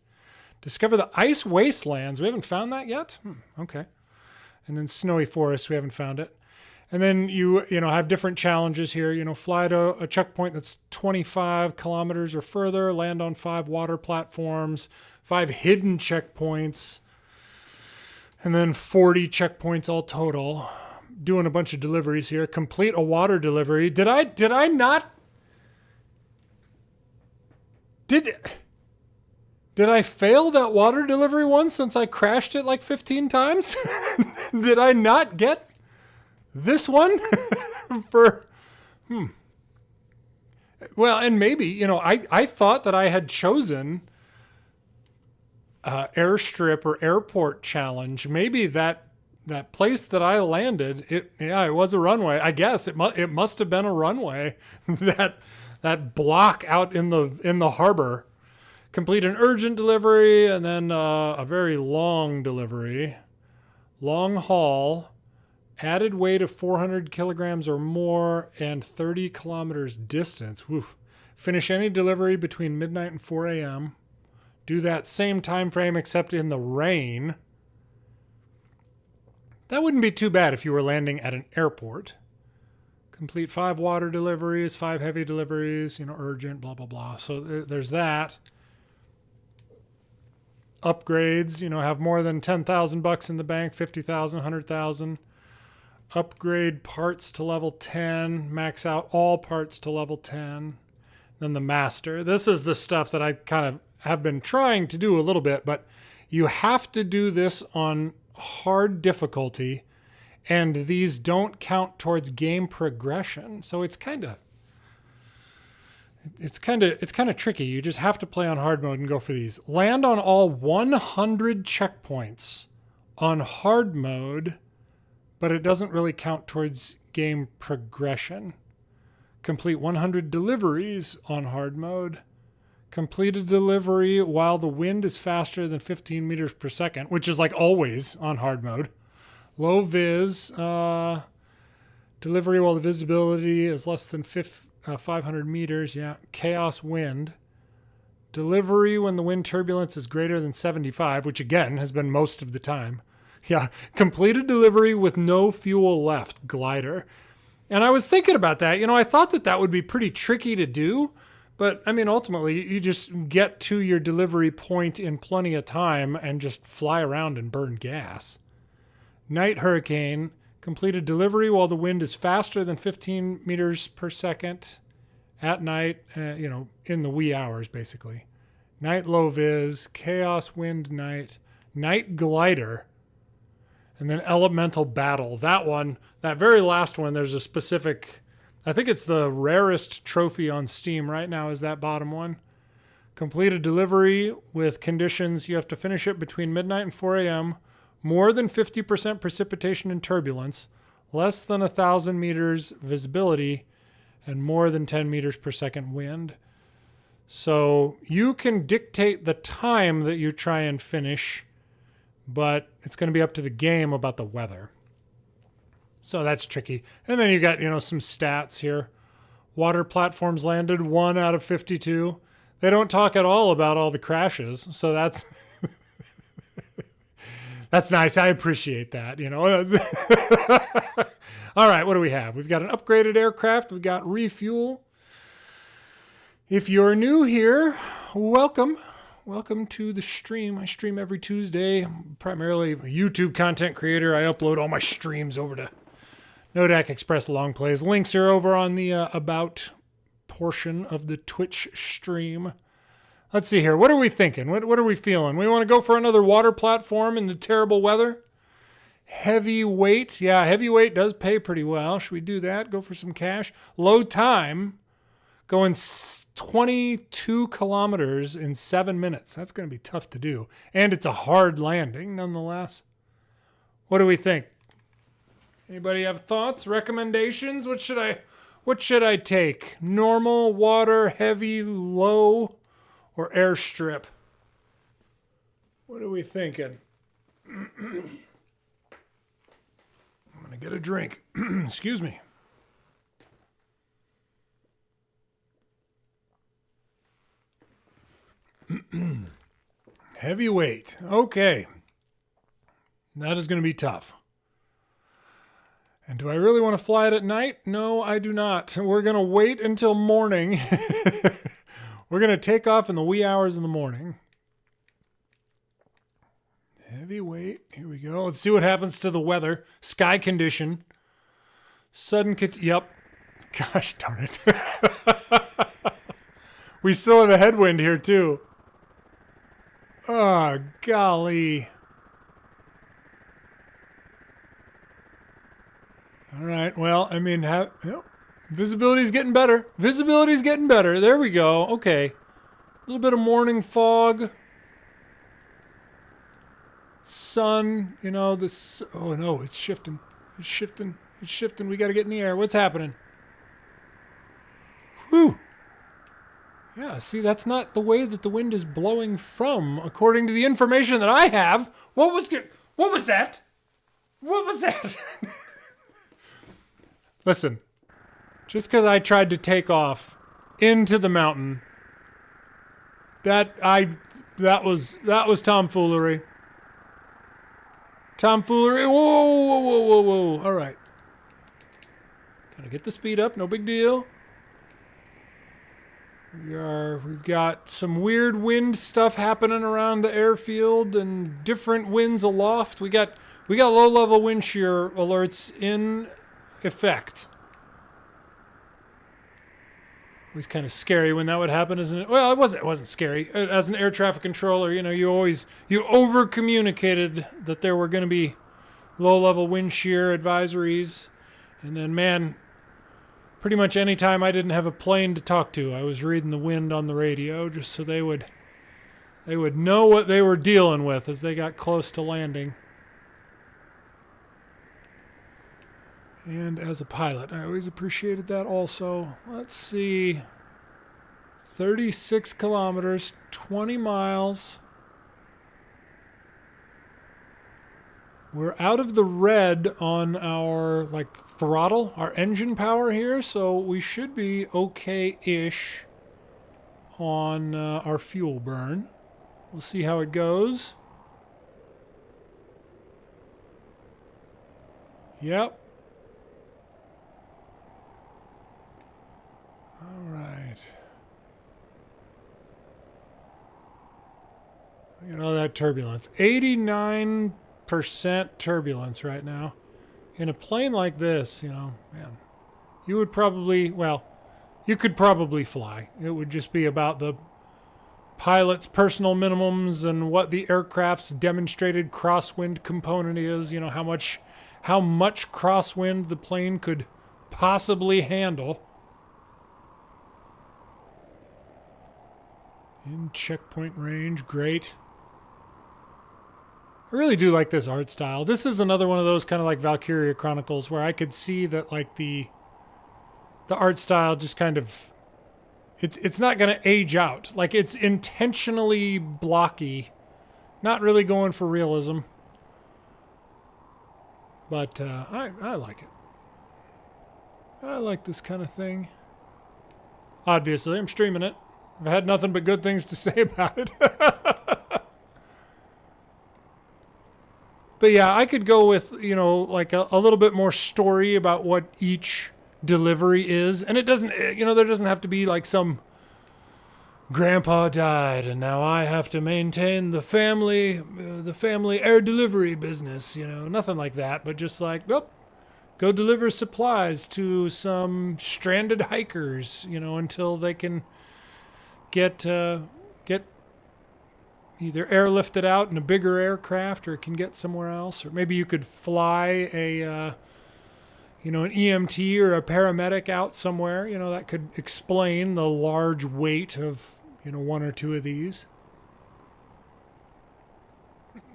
Discover the ice wastelands. We haven't found that yet? Okay. And then snowy forest. We haven't found it. And then you have different challenges here. Fly to a checkpoint that's 25 kilometers or further, land on 5 water platforms, 5 hidden checkpoints, and then 40 checkpoints all total. Doing a bunch of deliveries here. Complete a water delivery. Did I not? Did I fail that water delivery once since I crashed it like 15 times? Did I not get this one? Well, and maybe, I thought that I had chosen airstrip or airport challenge. Maybe that place that I landed, it was a runway. I guess it must have been a runway. that block out in the harbor. Complete an urgent delivery and then a very long delivery. Long haul. Added weight of 400 kilograms or more and 30 kilometers distance. Woof. Finish any delivery between midnight and 4 a.m. Do that same time frame except in the rain. That wouldn't be too bad if you were landing at an airport. Complete 5 water deliveries, 5 heavy deliveries, urgent, blah, blah, blah. So there's that. Upgrades, have more than $10,000 in the bank, 50,000, 100,000. Upgrade parts to level 10, max out all parts to level 10. Then the master. This is the stuff that I kind of have been trying to do a little bit, but you have to do this on hard difficulty, and these don't count towards game progression. So it's kind of tricky. You just have to play on hard mode and go for these. Land on all 100 checkpoints on hard mode, but it doesn't really count towards game progression. Complete 100 deliveries on hard mode. Complete a delivery while the wind is faster than 15 meters per second, which is like always on hard mode. Low vis, delivery while the visibility is less than 500 meters. Yeah, chaos wind. Delivery when the wind turbulence is greater than 75, which again has been most of the time. Yeah, completed delivery with no fuel left, glider. And I was thinking about that. I thought that would be pretty tricky to do. But, ultimately, you just get to your delivery point in plenty of time and just fly around and burn gas. Night hurricane, completed delivery while the wind is faster than 15 meters per second at night, in the wee hours, basically. Night low vis, chaos wind night, night glider, and then elemental battle. That very last one, there's a specific, I think it's the rarest trophy on Steam right now is that bottom one. Complete a delivery with conditions. You have to finish it between midnight and 4 a.m. More than 50% precipitation and turbulence, less than 1,000 meters visibility, and more than 10 meters per second wind. So you can dictate the time that you try and finish, but it's going to be up to the game about the weather. So that's tricky. And then you got, some stats here. Water platforms landed 1 out of 52. They don't talk at all about all the crashes. So that's that's nice. I appreciate that, All right, what do we have? We've got an upgraded aircraft. We've got refuel. If you're new here, welcome. Welcome to the stream. I stream every Tuesday. I'm primarily a YouTube content creator. I upload all my streams over to NoDak Express Long Plays. Links are over on the About portion of the Twitch stream. Let's see here. What are we thinking? What are we feeling? We want to go for another water platform in the terrible weather? Heavyweight. Yeah, heavyweight does pay pretty well. Should we do that? Go for some cash. Low time. Going 22 kilometers in 7 minutes. That's going to be tough to do. And it's a hard landing, nonetheless. What do we think? Anybody have thoughts, recommendations? What should I take? Normal, water, heavy, low, or airstrip? What are we thinking? I'm going to get a drink. Excuse me. Heavyweight. Okay. That is going to be tough. And do I really want to fly it at night? No, I do not. We're going to wait until morning. We're going to take off in the wee hours in the morning. Heavyweight. Here we go. Let's see what happens to the weather. Sky condition. Yep. Gosh darn it. We still have a headwind here, too. Oh, golly. All right. Well, I mean, visibility's getting better. Visibility's getting better. There we go. Okay. A little bit of morning fog. Sun, you know, this. Oh, no, it's shifting. It's shifting. It's shifting. We got to get in the air. What's happening? Whew. Yeah, see, that's not the way that the wind is blowing from, according to the information that I have. What was that? What was that? Listen, just because I tried to take off into the mountain, that was tomfoolery. Tomfoolery. Whoa, whoa, whoa, whoa, whoa. All right. Gotta get the speed up. No big deal. We've got some weird wind stuff happening around the airfield and different winds aloft. We got low level wind shear alerts in effect. It was kind of scary when that would happen, isn't it? Well, it wasn't scary. As an air traffic controller, you know, you over communicated that there were going to be low level wind shear advisories, and then man, pretty much any time I didn't have a plane to talk to, I was reading the wind on the radio just so they would know what they were dealing with as they got close to landing. And as a pilot, I always appreciated that also. Let's see. 36 kilometers, 20 miles. We're out of the red on our throttle, our engine power here, so we should be okay-ish on our fuel burn. We'll see how it goes. Yep. All right. Look at all that turbulence. 89% turbulence right now. In a plane like this, you know, man, you could probably fly. It would just be about the pilot's personal minimums and what the aircraft's demonstrated crosswind component is, you know, how much crosswind the plane could possibly handle. In checkpoint range, great. I really do like this art style. This is another one of those kind of like Valkyria Chronicles where I could see that like the art style just kind of it's not going to age out. Like it's intentionally blocky, not really going for realism. But I like it. I like this kind of thing. Obviously, I'm streaming it. I've had nothing but good things to say about it. But yeah, I could go with, you know, like a little bit more story about what each delivery is. And it doesn't, you know, there doesn't have to be like some grandpa died and now I have to maintain the family air delivery business, you know, nothing like that. But just like, well, go deliver supplies to some stranded hikers, you know, until they can get either airlifted out in a bigger aircraft or can get somewhere else. Or maybe you could fly an EMT or a paramedic out somewhere. You know, that could explain the large weight of, you know, one or two of these.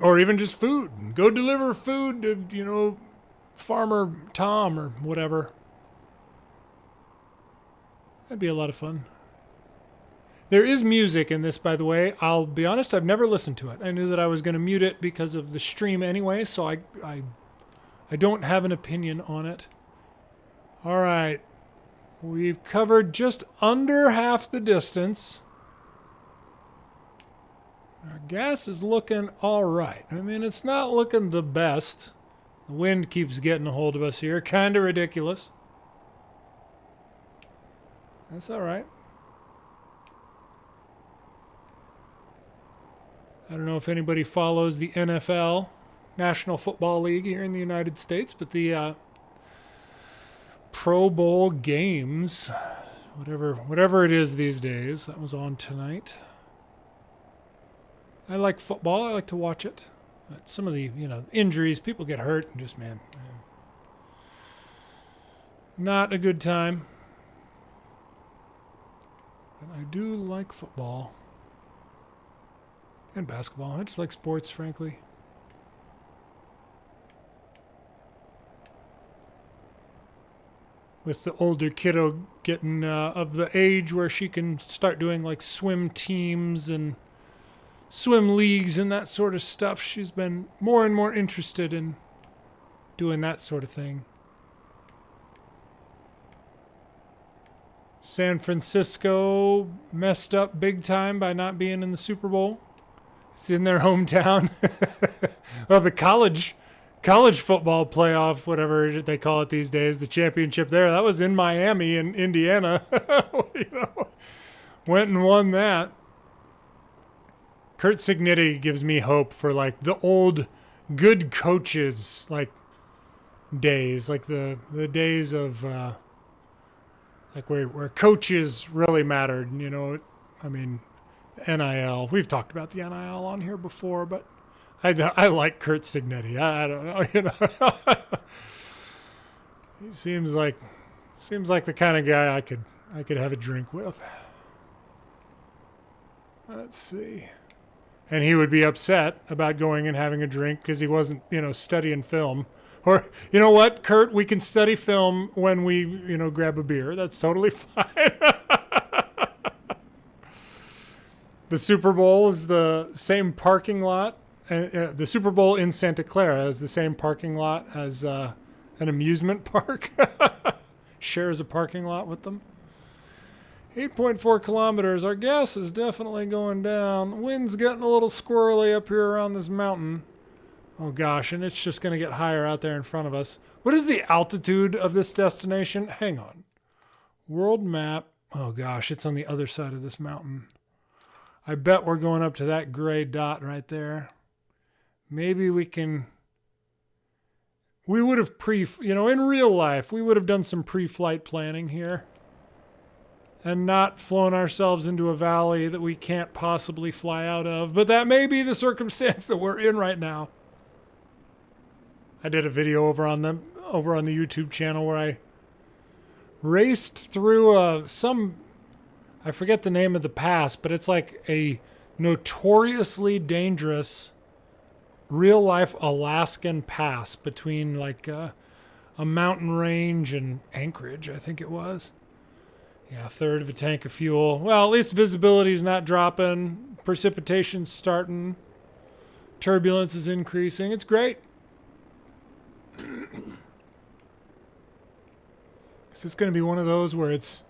Or even just food. Go deliver food to, you know, Farmer Tom or whatever. That'd be a lot of fun. There is music in this, by the way. I'll be honest, I've never listened to it. I knew that I was going to mute it because of the stream anyway, so I don't have an opinion on it. All right. We've covered just under half the distance. Our gas is looking all right. I mean, it's not looking the best. The wind keeps getting a hold of us here. Kind of ridiculous. That's all right. I don't know if anybody follows the NFL, National Football League here in the United States, but the Pro Bowl games Whatever it is these days. That was on tonight. I like football. I like to watch it. But some of the, injuries, people get hurt and just, man, not a good time. But I do like football. And basketball. I just like sports, frankly. With the older kiddo getting of the age where she can start doing like swim teams and swim leagues and that sort of stuff, she's been more and more interested in doing that sort of thing. San Francisco messed up big time by not being in the Super Bowl. It's in their hometown. Well, the college football playoff, whatever they call it these days, the championship there, that was in Miami in Indiana. Went and won that. Kurt Signetti gives me hope for like the old good coaches like days, like the days of like where coaches really mattered. I mean, NIL. We've talked about the NIL on here before, but I like Kurt Signetti. I don't know, He seems like the kind of guy I could have a drink with. Let's see. And he would be upset about going and having a drink because he wasn't, studying film. Or, you know what, Kurt, we can study film when we, grab a beer. That's totally fine. The Super Bowl is the same parking lot. The Super Bowl in Santa Clara is the same parking lot as an amusement park. Shares a parking lot with them. 8.4 kilometers. Our gas is definitely going down. Wind's getting a little squirrely up here around this mountain. Oh gosh, and it's just going to get higher out there in front of us. What is the altitude of this destination? Hang on. World map. Oh gosh, it's on the other side of this mountain. I bet we're going up to that gray dot right there. Maybe we can... We would have in real life, we would have done some pre-flight planning here. And not flown ourselves into a valley that we can't possibly fly out of. But that may be the circumstance that we're in right now. I did a video over on the YouTube channel where I raced through I forget the name of the pass, but it's like a notoriously dangerous real-life Alaskan pass between like a mountain range and Anchorage, I think it was. Yeah, a third of a tank of fuel. Well, at least visibility's not dropping. Precipitation's starting. Turbulence is increasing. It's great. Is this going to be one of those where it's...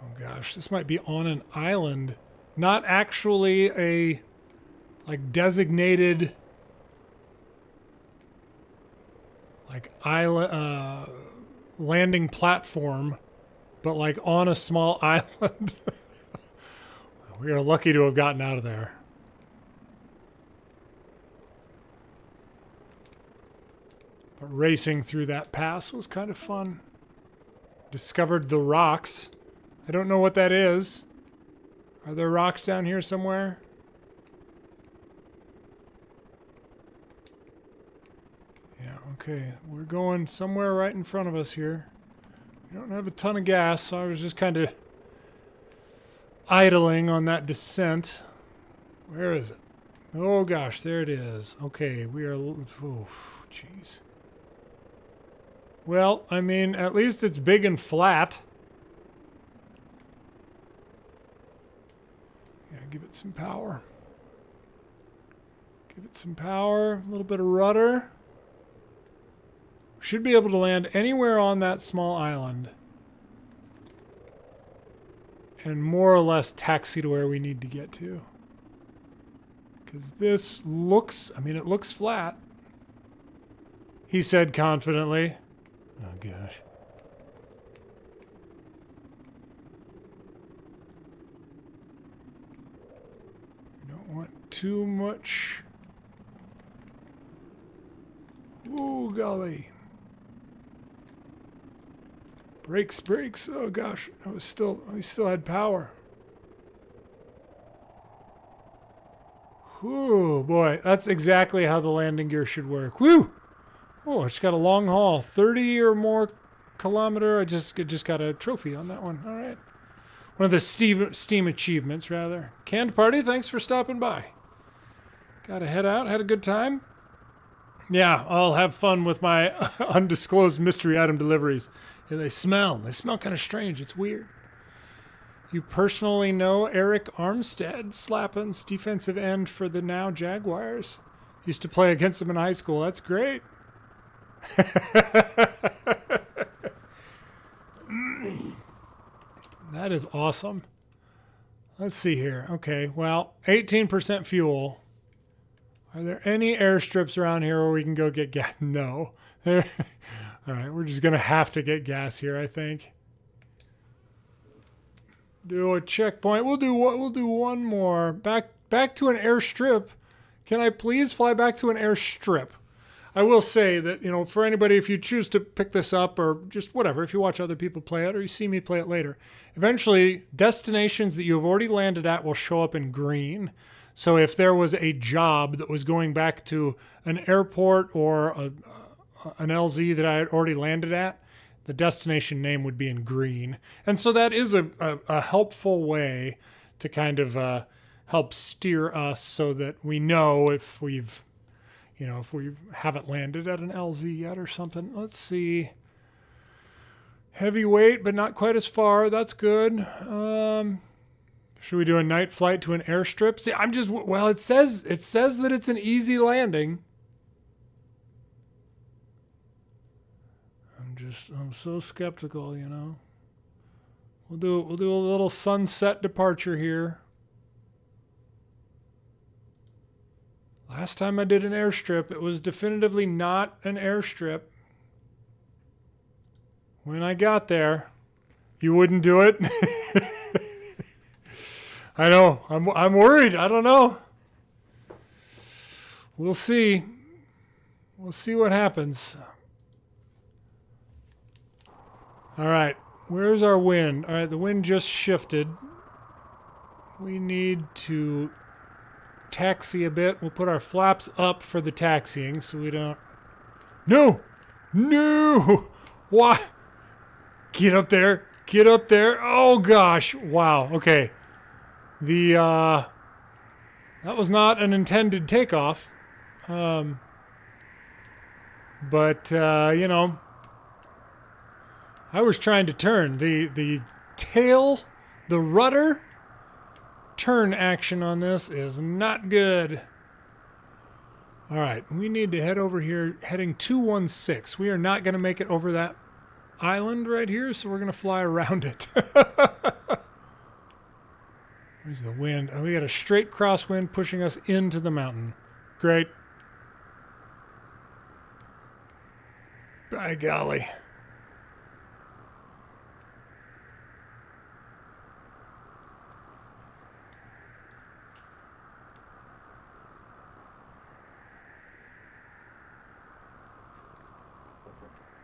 Oh gosh, this might be on an island. Not actually a like designated like island landing platform, but like on a small island. We are lucky to have gotten out of there. But racing through that pass was kind of fun. Discovered the rocks. I don't know what that is. Are there rocks down here somewhere? Yeah, okay. We're going somewhere right in front of us here. We don't have a ton of gas, so I was just kind of idling on that descent. Where is it? Oh gosh, there it is. Okay, we are... Oh, jeez. Well, I mean, at least it's big and flat. Gotta give it some power. Give it some power, a little bit of rudder. Should be able to land anywhere on that small island. And more or less taxi to where we need to get to. Because this looks, I mean, it looks flat. He said confidently. Oh, gosh. You don't want too much. Ooh, golly. Brakes, brakes. Oh gosh, we still had power. Whew, boy, that's exactly how the landing gear should work. Woo! Oh, it's got a long haul, 30 or more kilometer. I just got a trophy on that one. All right. One of the Steam achievements, rather. Canned Party, thanks for stopping by. Got to head out, had a good time. Yeah, I'll have fun with my undisclosed mystery item deliveries. Yeah, they smell kind of strange. It's weird. You personally know Eric Armstead, Slappin's defensive end for the now Jaguars. Used to play against them in high school. That's great. That is awesome. Let's see here. Okay, well, 18% fuel. Are there any airstrips around here where we can go get gas? No. All right, we're just going to have to get gas here, I think. Do a checkpoint. We'll do one more. Back to an airstrip. Can I please fly back to an airstrip? I will say that, you know, for anybody, if you choose to pick this up or just whatever, if you watch other people play it or you see me play it later, eventually destinations that you have already landed at will show up in green. So if there was a job that was going back to an airport or an LZ that I had already landed at, the destination name would be in green. And so that is a helpful way to kind of help steer us so that we know if we've, you know, if we haven't landed at an LZ yet or something. Let's see. Heavyweight, but not quite as far. That's good. Should we do a night flight to an airstrip? See, well, it says that it's an easy landing. I'm so skeptical, you know. We'll do a little sunset departure here. Last time I did an airstrip, it was definitively not an airstrip. When I got there, you wouldn't do it. I know. I'm worried. I don't know. We'll see. We'll see what happens. All right. Where's our wind? All right, the wind just shifted. We need to taxi a bit. We'll put our flaps up for the taxiing so we don't... No! Why? Get up there. Oh, gosh. Wow. Okay. That was not an intended takeoff. But, you know, I was trying to turn. The tail, the rudder turn action on this is not good. All right, we need to head over here, heading 216. We are not going to make it over that island right here, so we're going to fly around it. There's the wind. Oh, we got a straight crosswind pushing us into the mountain. Great. By golly.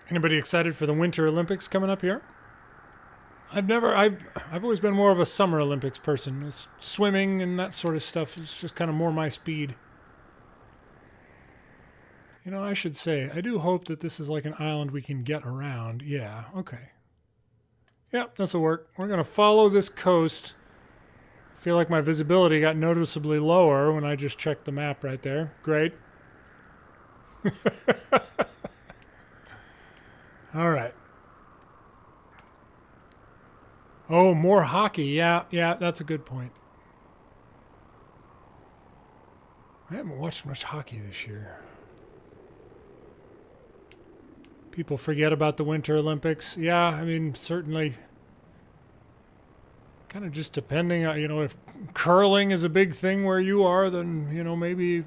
Anybody excited for the Winter Olympics coming up here? I've always been more of a Summer Olympics person. It's swimming and that sort of stuff is just kind of more my speed. You know, I should say, I do hope that this is like an island we can get around. Yeah, okay. Yep, this'll work. We're going to follow this coast. I feel like my visibility got noticeably lower when I just checked the map right there. Great. All right. Oh, more hockey. Yeah, that's a good point. I haven't watched much hockey this year. People forget about the Winter Olympics. Yeah, I mean, certainly. Kind of just depending on, you know, if curling is a big thing where you are, then, you know, maybe,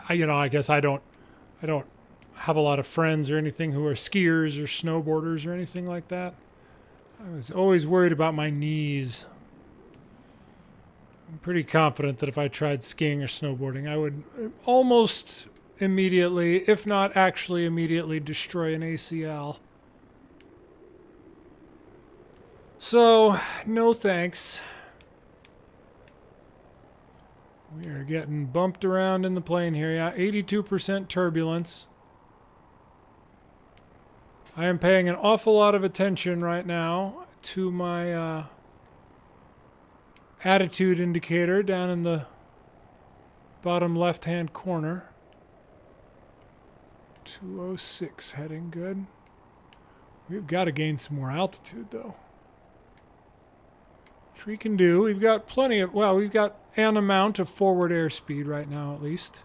you know, I guess I don't have a lot of friends or anything who are skiers or snowboarders or anything like that. I was always worried about my knees. I'm pretty confident that if I tried skiing or snowboarding, I would almost immediately, if not actually immediately, destroy an ACL. So, no thanks. We are getting bumped around in the plane here. Yeah, 82% turbulence. I am paying an awful lot of attention right now to my attitude indicator down in the bottom left-hand corner. 206 heading good. We've got to gain some more altitude though. Which we can do. We've got plenty of, well, we've got an amount of forward airspeed right now at least.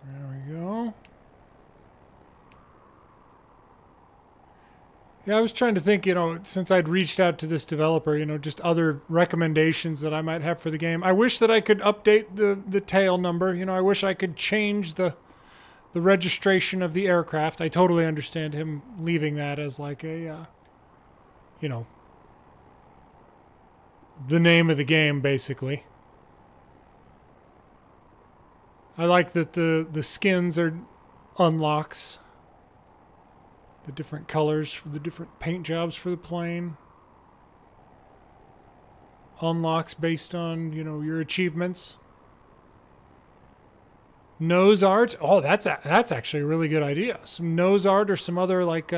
There we go. Yeah, I was trying to think, since I'd reached out to this developer, just other recommendations that I might have for the game. I wish that I could update the tail number. I wish I could change the registration of the aircraft. I totally understand him leaving that as like a, the name of the game, basically. I like that the skins are unlocks. The different colors for the different paint jobs for the plane. Unlocks based on, your achievements. Nose art. Oh, that's actually a really good idea. Some nose art or some other like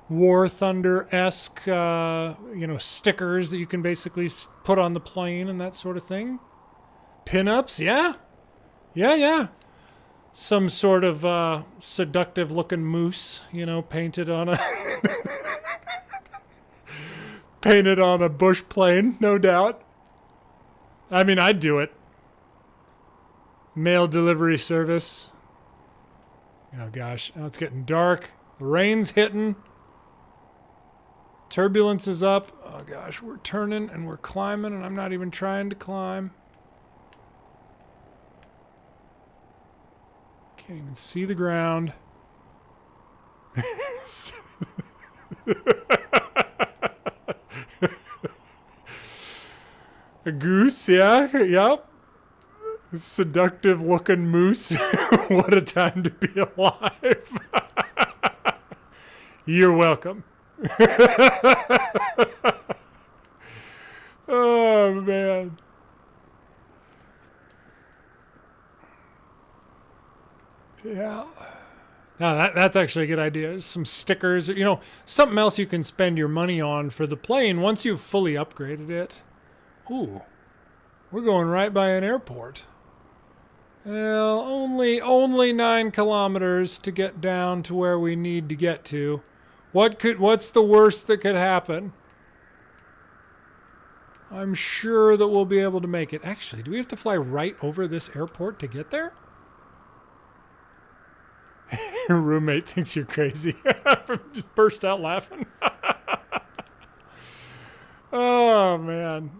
War Thunder-esque, stickers that you can basically put on the plane and that sort of thing. Pin-ups, yeah. Yeah. Some sort of seductive-looking moose, painted on a painted on a bush plane, no doubt. I mean, I'd do it. Mail delivery service. Oh gosh, now it's getting dark. The rain's hitting. Turbulence is up. Oh gosh, we're turning and we're climbing, and I'm not even trying to climb. Can't even see the ground. A goose, yeah, yep. Seductive looking moose. What a time to be alive. You're welcome. Oh, man. Yeah. Now that's actually a good idea. Some stickers, something else you can spend your money on for the plane once you've fully upgraded it. Ooh, we're going right by an airport. Well, only 9 kilometers to get down to where we need to get to. What's the worst that could happen? I'm sure that we'll be able to make it. Actually, do we have to fly right over this airport to get there? Your roommate thinks you're crazy. Just burst out laughing. Oh, man.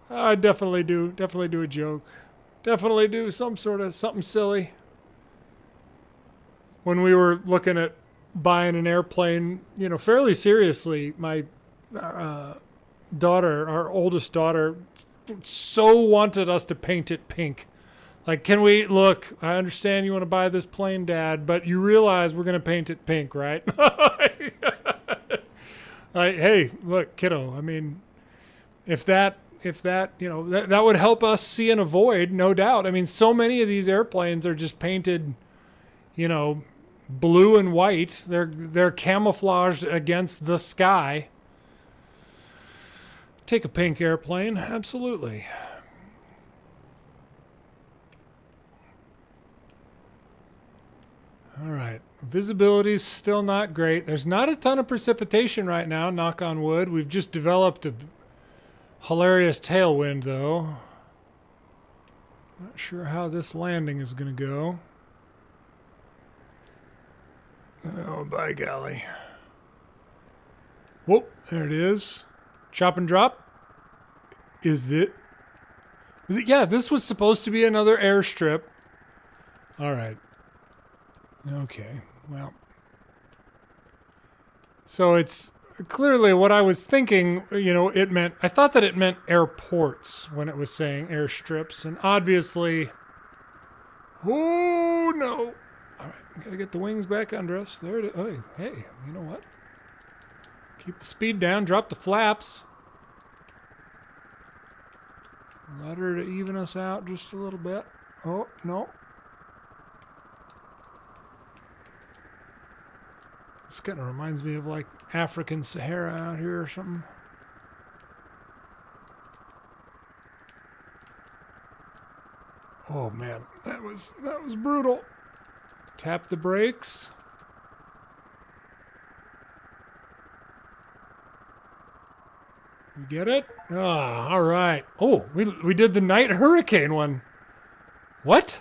I definitely do a joke. Definitely do something silly. When we were looking at buying an airplane, fairly seriously, my daughter, our oldest daughter, so wanted us to paint it pink. Like, look, I understand you want to buy this plane, Dad, but you realize we're going to paint it pink, right? Like, hey, look, kiddo, I mean, if that would help us see and avoid, no doubt. I mean, so many of these airplanes are just painted, blue and white. They're camouflaged against the sky. Take a pink airplane, absolutely. All right, visibility's still not great. There's not a ton of precipitation right now, knock on wood. We've just developed a hilarious tailwind, though. Not sure how this landing is going to go. Oh, by golly. Whoop, there it is. Chop and drop. Yeah, this was supposed to be another airstrip. All right. Okay, well. So it's clearly what I was thinking, I thought that it meant airports when it was saying airstrips, and obviously, oh no. All right, Gotta get the wings back under us. There it is. Oh, hey, you know what? Keep the speed down. Drop the flaps. Rudder to even us out just a little bit. Oh, no. This kind of reminds me of like African Sahara out here or something. Oh man, that was brutal. Tap the brakes. We get it? Ah, all right. Oh, we did the night hurricane one. What?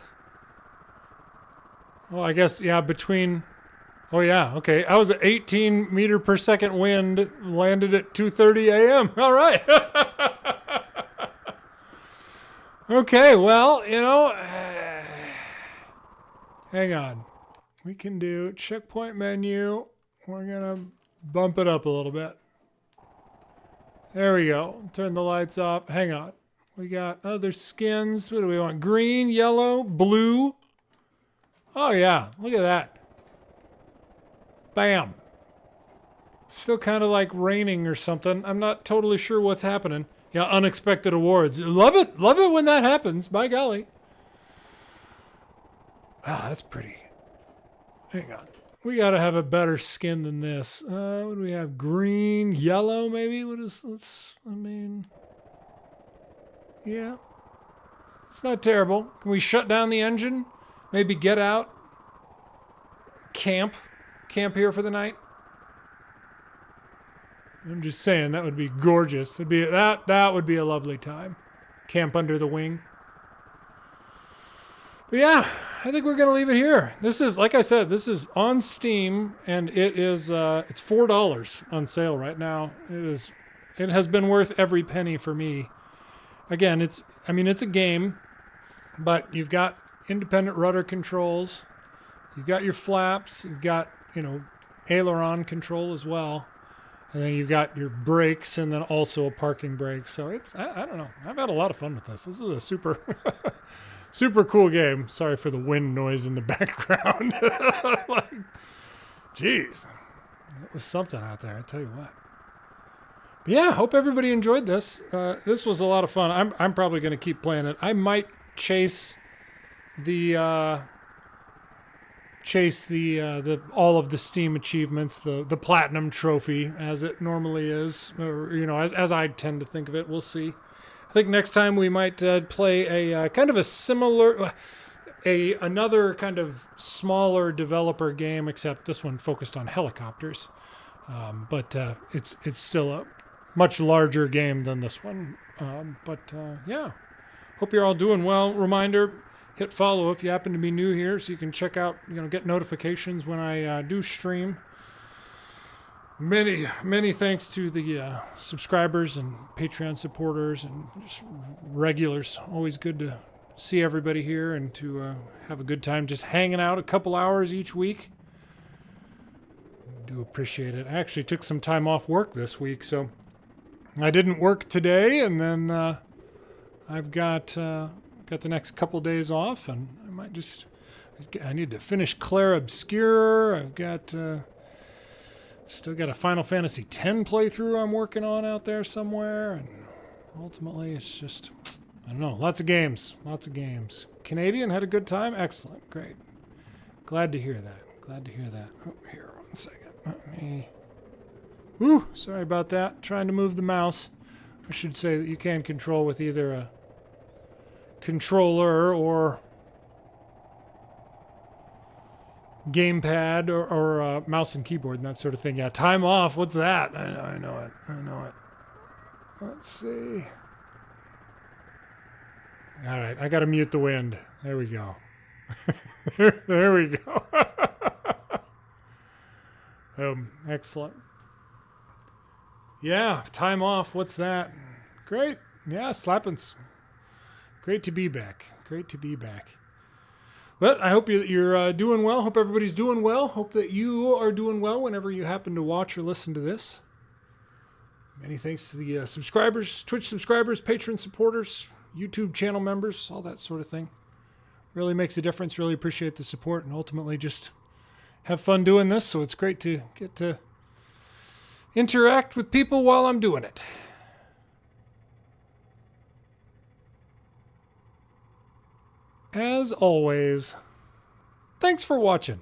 Oh, I guess yeah, between. Oh yeah, okay. I was at 18 meter per second wind, landed at 2:30 a.m. All right. Okay, well, you know, hang on. We can do checkpoint menu. We're gonna bump it up a little bit. There we go. Turn the lights off. Hang on. We got other skins. What do we want? Green, yellow, blue. Oh yeah, look at that. Bam. Still kind of like raining or something. I'm not totally sure what's happening. Yeah, unexpected awards. Love it. Love it when that happens. By golly. Ah, that's pretty. Hang on. We got to have a better skin than this. What do we have? Green, yellow, maybe? Yeah. It's not terrible. Can we shut down the engine? Maybe get out? Camp here for the night? I'm just saying that would be gorgeous. That would be a lovely time. Camp under the wing. But yeah, I think we're gonna leave it here. This is, like I said, this is on Steam, and it is it's $4 on sale right now. It has been worth every penny for me. Again, it's a game, but you've got independent rudder controls, you've got your flaps, you've got aileron control as well. And then you've got your brakes and then also a parking brake. So it's, I don't know. I've had a lot of fun with this. This is a super, super cool game. Sorry for the wind noise in the background. Like, geez, it was something out there, I tell you what. But yeah, hope everybody enjoyed this. This was a lot of fun. I'm probably going to keep playing it. I might chase the all of the Steam achievements, the platinum trophy as it normally is, or as I tend to think of it. We'll see. I think next time we might play a kind of a similar, another kind of smaller developer game, except this one focused on helicopters. But it's still a much larger game than this one. Yeah, hope you're all doing well. Reminder. Hit follow if you happen to be new here so you can check out, get notifications when I do stream. Many thanks to the subscribers and Patreon supporters and just regulars. Always good to see everybody here and to have a good time just hanging out a couple hours each week. I do appreciate it. I actually took some time off work this week, so I didn't work today, and then I've got the next couple days off, and I need to finish Claire Obscure. I've got still got a Final Fantasy X playthrough I'm working on out there somewhere, and ultimately it's just, I don't know, lots of games. Canadian had a good time? Excellent, great. Glad to hear that. Oh, here, 1 second. Let me. Whew, sorry about that. Trying to move the mouse. I should say that you can control with either a controller or gamepad or mouse and keyboard and that sort of thing. Yeah, time off. What's that? I know it. Let's see. All right, I got to mute the wind. There we go. There we go. Excellent. Yeah, time off. What's that? Great. Yeah, slapping's. Great to be back. But I hope you're doing well. Hope everybody's doing well. Hope that you are doing well whenever you happen to watch or listen to this. Many thanks to the subscribers, Twitch subscribers, Patreon supporters, YouTube channel members, all that sort of thing. Really makes a difference. Really appreciate the support, and ultimately just have fun doing this, so it's great to get to interact with people while I'm doing it. As always, thanks for watching.